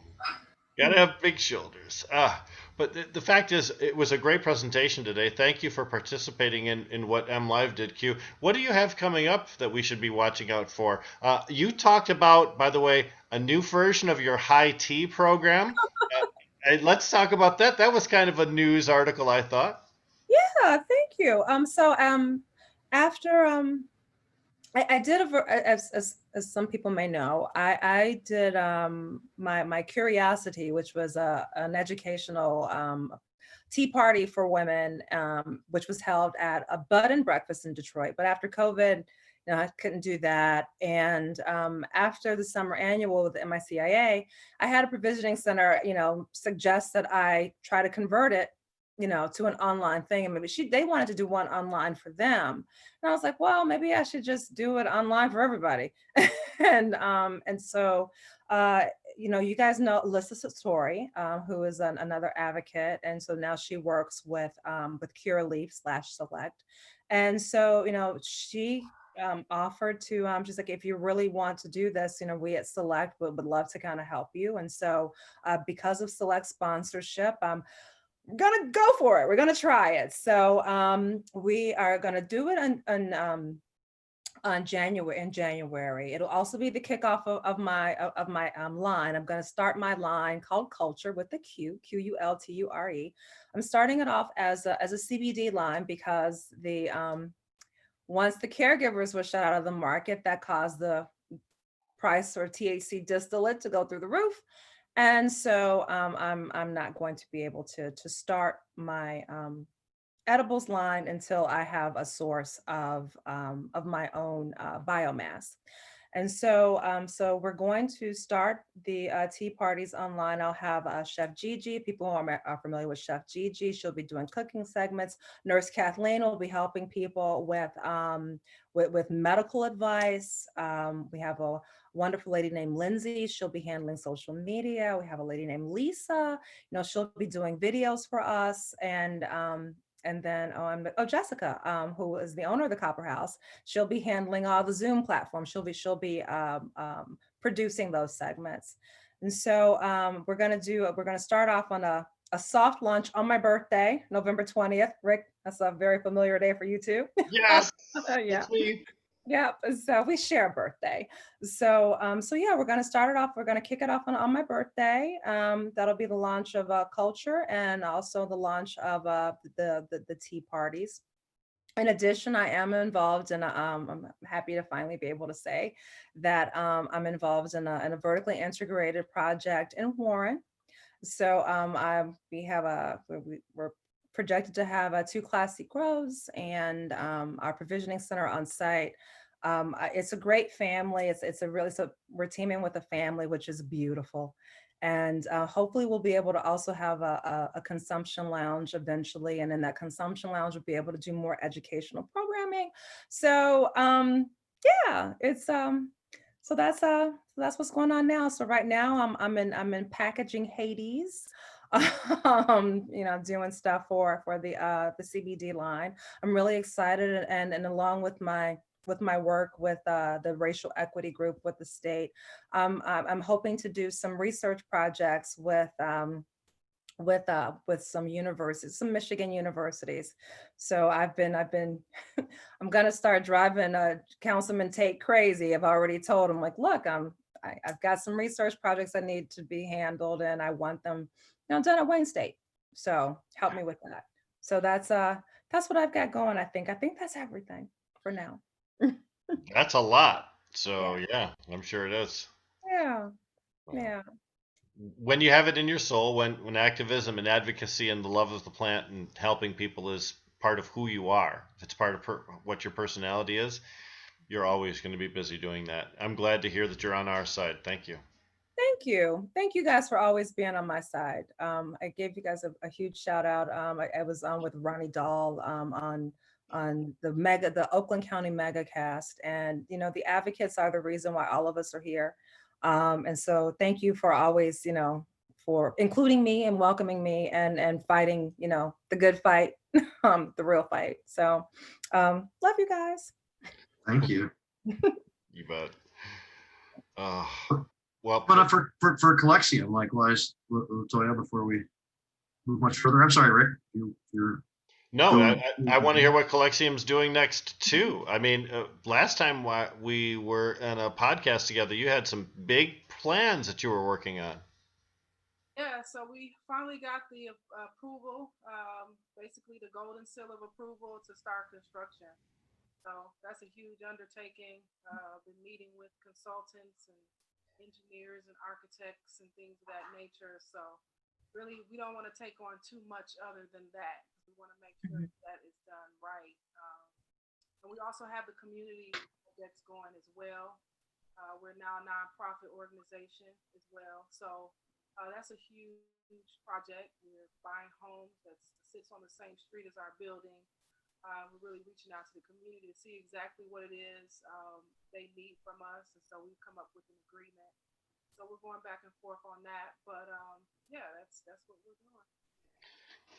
Gotta have big shoulders. But the fact is, it was a great presentation today. Thank you for participating in what M Live did, Q. What do you have coming up that we should be watching out for? You talked about, by the way, a new version of your high tea program. Let's talk about that. That was kind of a news article, I thought. Yeah, thank you. After I did as some people may know, I did my curiosity, which was an educational tea party for women, which was held at a bed and breakfast in Detroit. But after COVID, I couldn't do that. And after the summer annual with the MICIA, I had a provisioning center, suggest that I try to convert it, to an online thing. And maybe they wanted to do one online for them. And I was like, well, maybe I should just do it online for everybody. and so, you guys know Alyssa Satori, who is another advocate. And so now she works with Curaleaf/Select. And so, she offered to, she's like, if you really want to do this, we at Select would love to kind of help you. And so because of Select sponsorship, we're gonna go for it. We're gonna try it. So we are gonna do it on January. In January, it'll also be the kickoff of my line. I'm gonna start my line called Culture with the Qulture. I'm starting it off as a CBD line because the Once the caregivers were shut out of the market, that caused the price or THC distillate to go through the roof. And so I'm not going to be able to start my edibles line until I have a source of my own biomass. And so, so we're going to start the tea parties online. I'll have Chef Gigi. People who are familiar with Chef Gigi, she'll be doing cooking segments. Nurse Kathleen will be helping people with medical advice. We have a wonderful lady named Lindsay. She'll be handling social media. We have a lady named Lisa. You know, she'll be doing videos for us. And then Jessica, who is the owner of the Copper House, she'll be handling all the Zoom platforms. She'll be producing those segments. And so we're gonna start off on a soft launch on my birthday, November 20th. Rick, that's a very familiar day for you too. Yes, Yeah. it's me. Yeah, so we share a birthday. So so yeah, we're gonna start it off. We're gonna kick it off on my birthday. That'll be the launch of culture and also the launch of the tea parties. In addition, I am involved in I'm happy to finally be able to say that I'm involved in a vertically integrated project in Warren. So we're projected to have 2 Class C grows and our provisioning center on site. It's a great family. We're teaming with a family, which is beautiful. And hopefully we'll be able to also have a consumption lounge eventually. And in that consumption lounge, we'll be able to do more educational programming. So yeah, it's so that's what's going on now. So right now I'm in packaging Hades. You know, doing stuff for the CBD line. I'm really excited, and along with my work with the racial equity group with the state, I'm hoping to do some research projects with some universities, some Michigan universities. So I've been I'm gonna start driving Councilman Tate crazy. I've already told him, like, look, I've got some research projects that need to be handled, and I want them, you know, done at Wayne State. So help me with that. So that's what I've got going. I think that's everything for now. That's a lot. So yeah, I'm sure it is. Yeah. Yeah. When you have it in your soul, when activism and advocacy and the love of the plant and helping people is part of who you are, if it's part of what your personality is, you're always going to be busy doing that. I'm glad to hear that you're on our side. Thank you. Thank you. Thank you guys for always being on my side. I gave you guys a huge shout out. I was on with Ronnie Dahl on the Oakland County Mega Cast, and you know, the advocates are the reason why all of us are here. And so thank you for always, you know, for including me and welcoming me and fighting, you know, the good fight, the real fight. So love you guys. Thank you. You bet. Well, But for Calexium, likewise, Toya, before we move much further. I'm sorry, Rick. You're no, I want to hear what Calexium's doing next too. I mean, last time we were in a podcast together, you had some big plans that you were working on. Yeah, so we finally got the approval, basically the golden seal of approval to start construction. So that's a huge undertaking. Been meeting with consultants and engineers and architects and things of that nature. So really, we don't want to take on too much other than that. We want to make sure that is done right. And we also have the community projects going as well. We're now a nonprofit organization as well. So that's a huge project. We're buying homes that sits on the same street as our building. We're really reaching out to the community to see exactly what it is they need from us. And so we've come up with an agreement. So we're going back and forth on that. But yeah, that's what we're doing.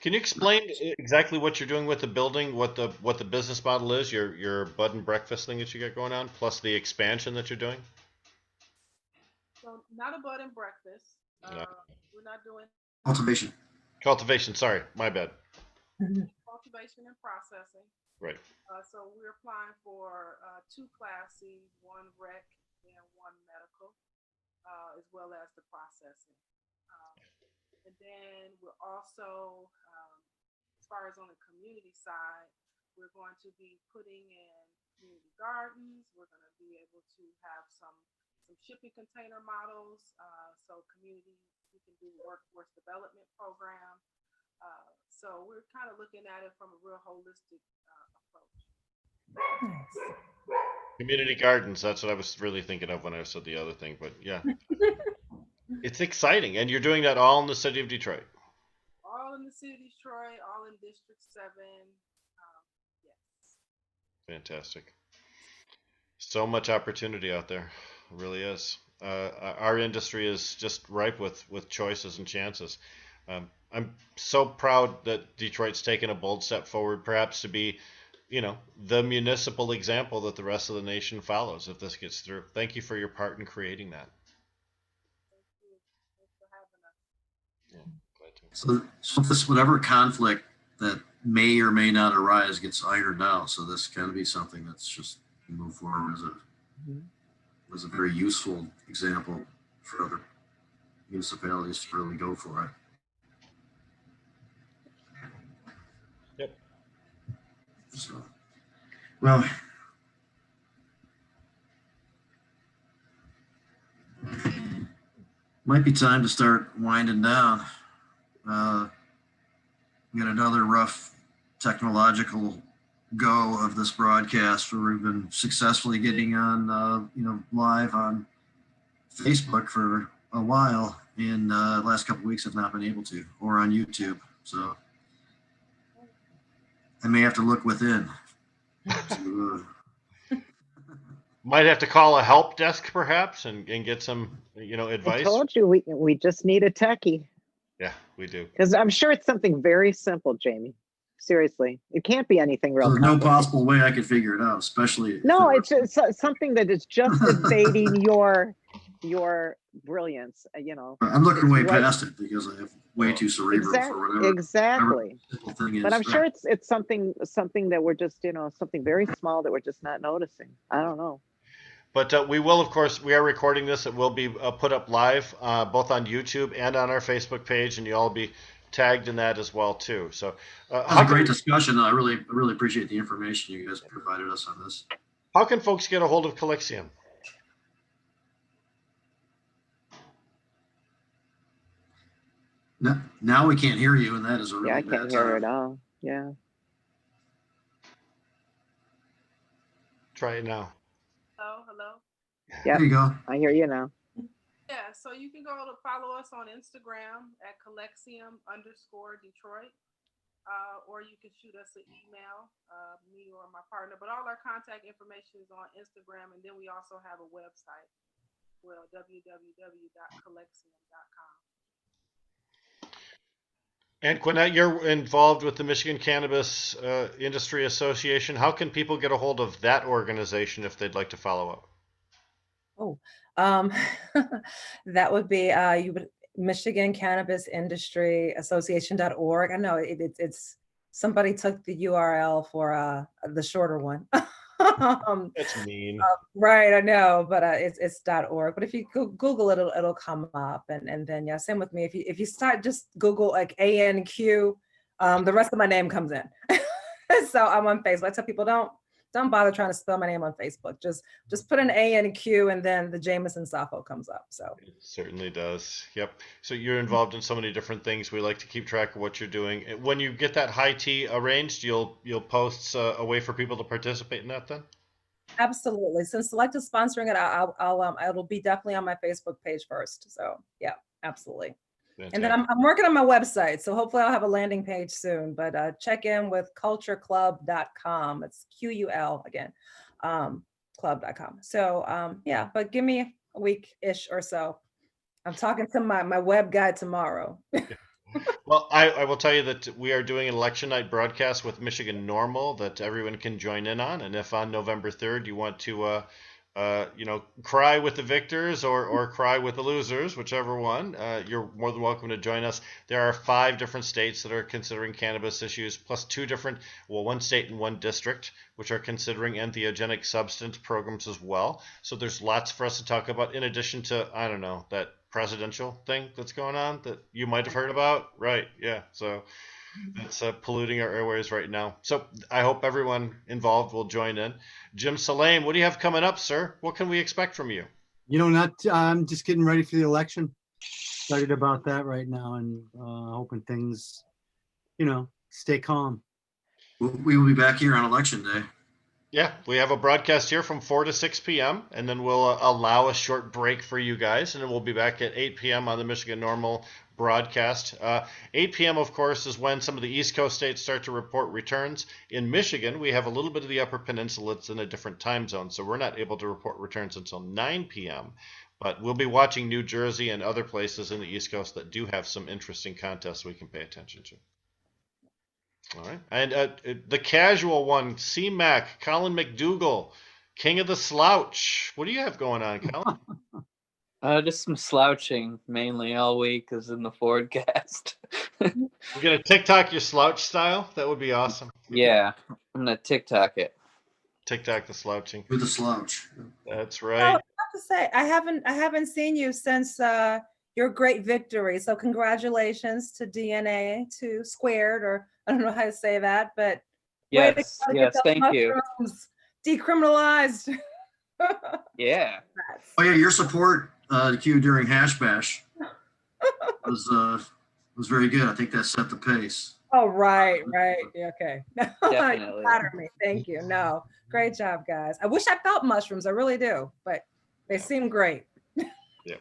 Can you explain exactly what you're doing with the building, what the business model is, your bud and breakfast thing that you got going on, plus the expansion that you're doing? So not a bed and breakfast. No. We're not doing cultivation. Cultivation, sorry, my bad. cultivation and processing. Right. So we're applying for 2 Class C, 1 rec, and 1 medical, as well as the processing. And then we're also, as far as on the community side, we're going to be putting in community gardens. We're going to be able to have some shipping container models. So community, we can do workforce development program. So we're kind of looking at it from a real holistic approach. Community gardens. That's what I was really thinking of when I said the other thing. But yeah, it's exciting, and you're doing that all in the city of Detroit. All in the city of Detroit, all in District 7. Yes. Fantastic. So much opportunity out there. It really is. Our industry is just ripe with choices and chances. I'm so proud that Detroit's taken a bold step forward, perhaps to be, the municipal example that the rest of the nation follows if this gets through. Thank you for your part in creating that. Thank you. Thanks for having us. Yeah, glad to. So this, whatever conflict that may or may not arise gets ironed out. So this can be something that's just move forward as a very useful example for other municipalities to really go for it. Yep. So, well, might be time to start winding down. We got another rough technological go of this broadcast where we've been successfully getting on, live on Facebook for a while, and the last couple of weeks have not been able to, or on YouTube. So I may have to look within. Might have to call a help desk perhaps and get some, advice. I told you we just need a techie. Yeah, we do. Because I'm sure it's something very simple, Jamie. Seriously, it can't be anything real. There's no possible way I could figure it out, especially. No, it's something that is just evading your brilliance. I'm looking way past it because I have way too cerebral for whatever. Exactly. Thing is. But I'm sure it's something that we're just something very small that we're just not noticing. I don't know. But we will, of course, we are recording this. It will be put up live, both on YouTube and on our Facebook page, and you'll all be tagged in that as well too. So a great discussion. I really appreciate the information you guys provided us on this. How can folks get a hold of Collexium? Now we can't hear you, and that is a really I can't hear it at all. Yeah. Try it now. Hello. Yeah. There you go. I hear you now. Yeah, so you can go to follow us on Instagram at Collexium_Detroit, or you can shoot us an email, me or my partner. But all our contact information is on Instagram, and then we also have a website, www.collexium.com. And Quinette, you're involved with the Michigan Cannabis Industry Association. How can people get a hold of that organization if they'd like to follow up? That would be Michigan Cannabis Industry Association.org. I know it's somebody took the URL for the shorter one. That's mean. Right, I know, but it's .org. But if you Google it, it'll come up, and then same with me. If you start just Google like ANQ, the rest of my name comes in. So I'm on Facebook. I tell people don't bother trying to spell my name on Facebook. Just put an A and a Q, and then the Jameson Sappho comes up. So it certainly does. Yep. So you're involved in so many different things. We like to keep track of what you're doing. When you get that high tea arranged, you'll post a way for people to participate in that then? Absolutely. Since Select is sponsoring it, it'll be definitely on my Facebook page first. So yeah, absolutely. Fantastic. And then I'm working on my website, so hopefully I'll have a landing page soon. But check in with cultureclub.com. It's QUL again, club.com. So but give me a week-ish or so. I'm talking to my web guy tomorrow. Well, I will tell you that we are doing an election night broadcast with Michigan Normal that everyone can join in on. And if on November 3rd you want to cry with the victors or cry with the losers, whichever one, you're more than welcome to join us. There are 5 different states that are considering cannabis issues, plus 1 state and 1 district, which are considering entheogenic substance programs as well. So there's lots for us to talk about, in addition to, I don't know, that presidential thing that's going on that you might have heard about. Right. Yeah. So that's polluting our airways right now. So I hope everyone involved will join in. Jim Salame, what do you have coming up, sir? What can we expect from you? I'm just getting ready for the election. Excited about that right now, and hoping things, stay calm. We will be back here on election day. Yeah, we have a broadcast here from 4 to 6 p.m. and then we'll allow a short break for you guys, and then we'll be back at 8 p.m. on the Michigan Normal broadcast. 8 p.m., of course, is when some of the East Coast states start to report returns. In Michigan, we have a little bit of the Upper Peninsula. It's in a different time zone, so we're not able to report returns until 9 p.m. But we'll be watching New Jersey and other places in the East Coast that do have some interesting contests we can pay attention to. All right. And the casual one, C-Mac, Colin McDougall, King of the Slouch. What do you have going on, Colin? Just some slouching mainly all week is in the forecast. You're going to TikTok your slouch style? That would be awesome. Yeah, I'm going to TikTok it. TikTok the slouching. With the slouch. That's Oh, right. I have to say, I haven't seen you since your great victory. So congratulations to DNA, to Squared, or I don't know how to say that, but way to Yes, go to yes, get those thank you. mushrooms decriminalized. Yeah. Oh yeah, your support, Q, during Hash Bash was very good. I think that set the pace. Oh, right. Yeah, okay. Definitely. You flatter me. Thank you. No, great job, guys. I wish I felt mushrooms. I really do, but they seem great. Yeah.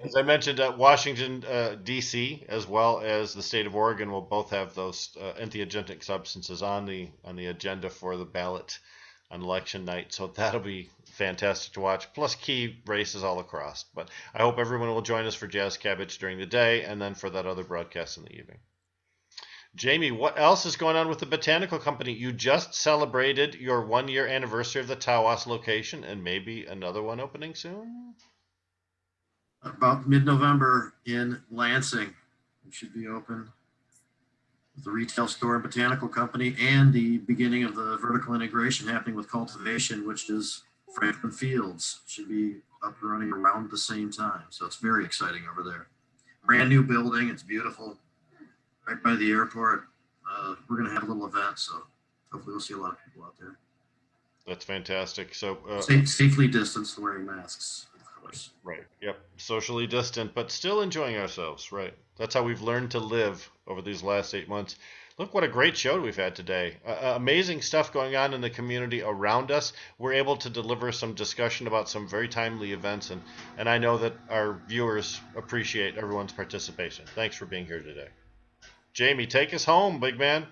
As I mentioned, Washington, D.C., as well as the state of Oregon, will both have those entheogenic substances on the agenda for the ballot on election night. So that'll be fantastic to watch. Plus key races all across. But I hope everyone will join us for Jazz Cabbage during the day, and then for that other broadcast in the evening. Jamie, what else is going on with the Botanical Company? You just celebrated your 1-year anniversary of the Tawas location, and maybe another one opening soon? About mid-November in Lansing. We should be open with the retail store and Botanical Company, and the beginning of the vertical integration happening with cultivation, which is Franklin Fields. Should be up and running around the same time. So it's very exciting over there. Brand new building. It's beautiful. Right by the airport. We're going to have a little event, so hopefully we'll see a lot of people out there. That's fantastic. So safely distanced, wearing masks. Right. Yep. Socially distant, but still enjoying ourselves. Right. That's how we've learned to live over these last 8 months. Look what a great show we've had today. Amazing stuff going on in the community around us. We're able to deliver some discussion about some very timely events, and I know that our viewers appreciate everyone's participation. Thanks for being here today. Jamie, take us home, big man.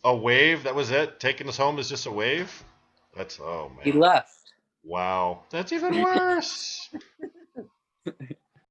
A wave, that was it? Taking us home is just a wave? That's, oh man. He left. Wow. That's even worse.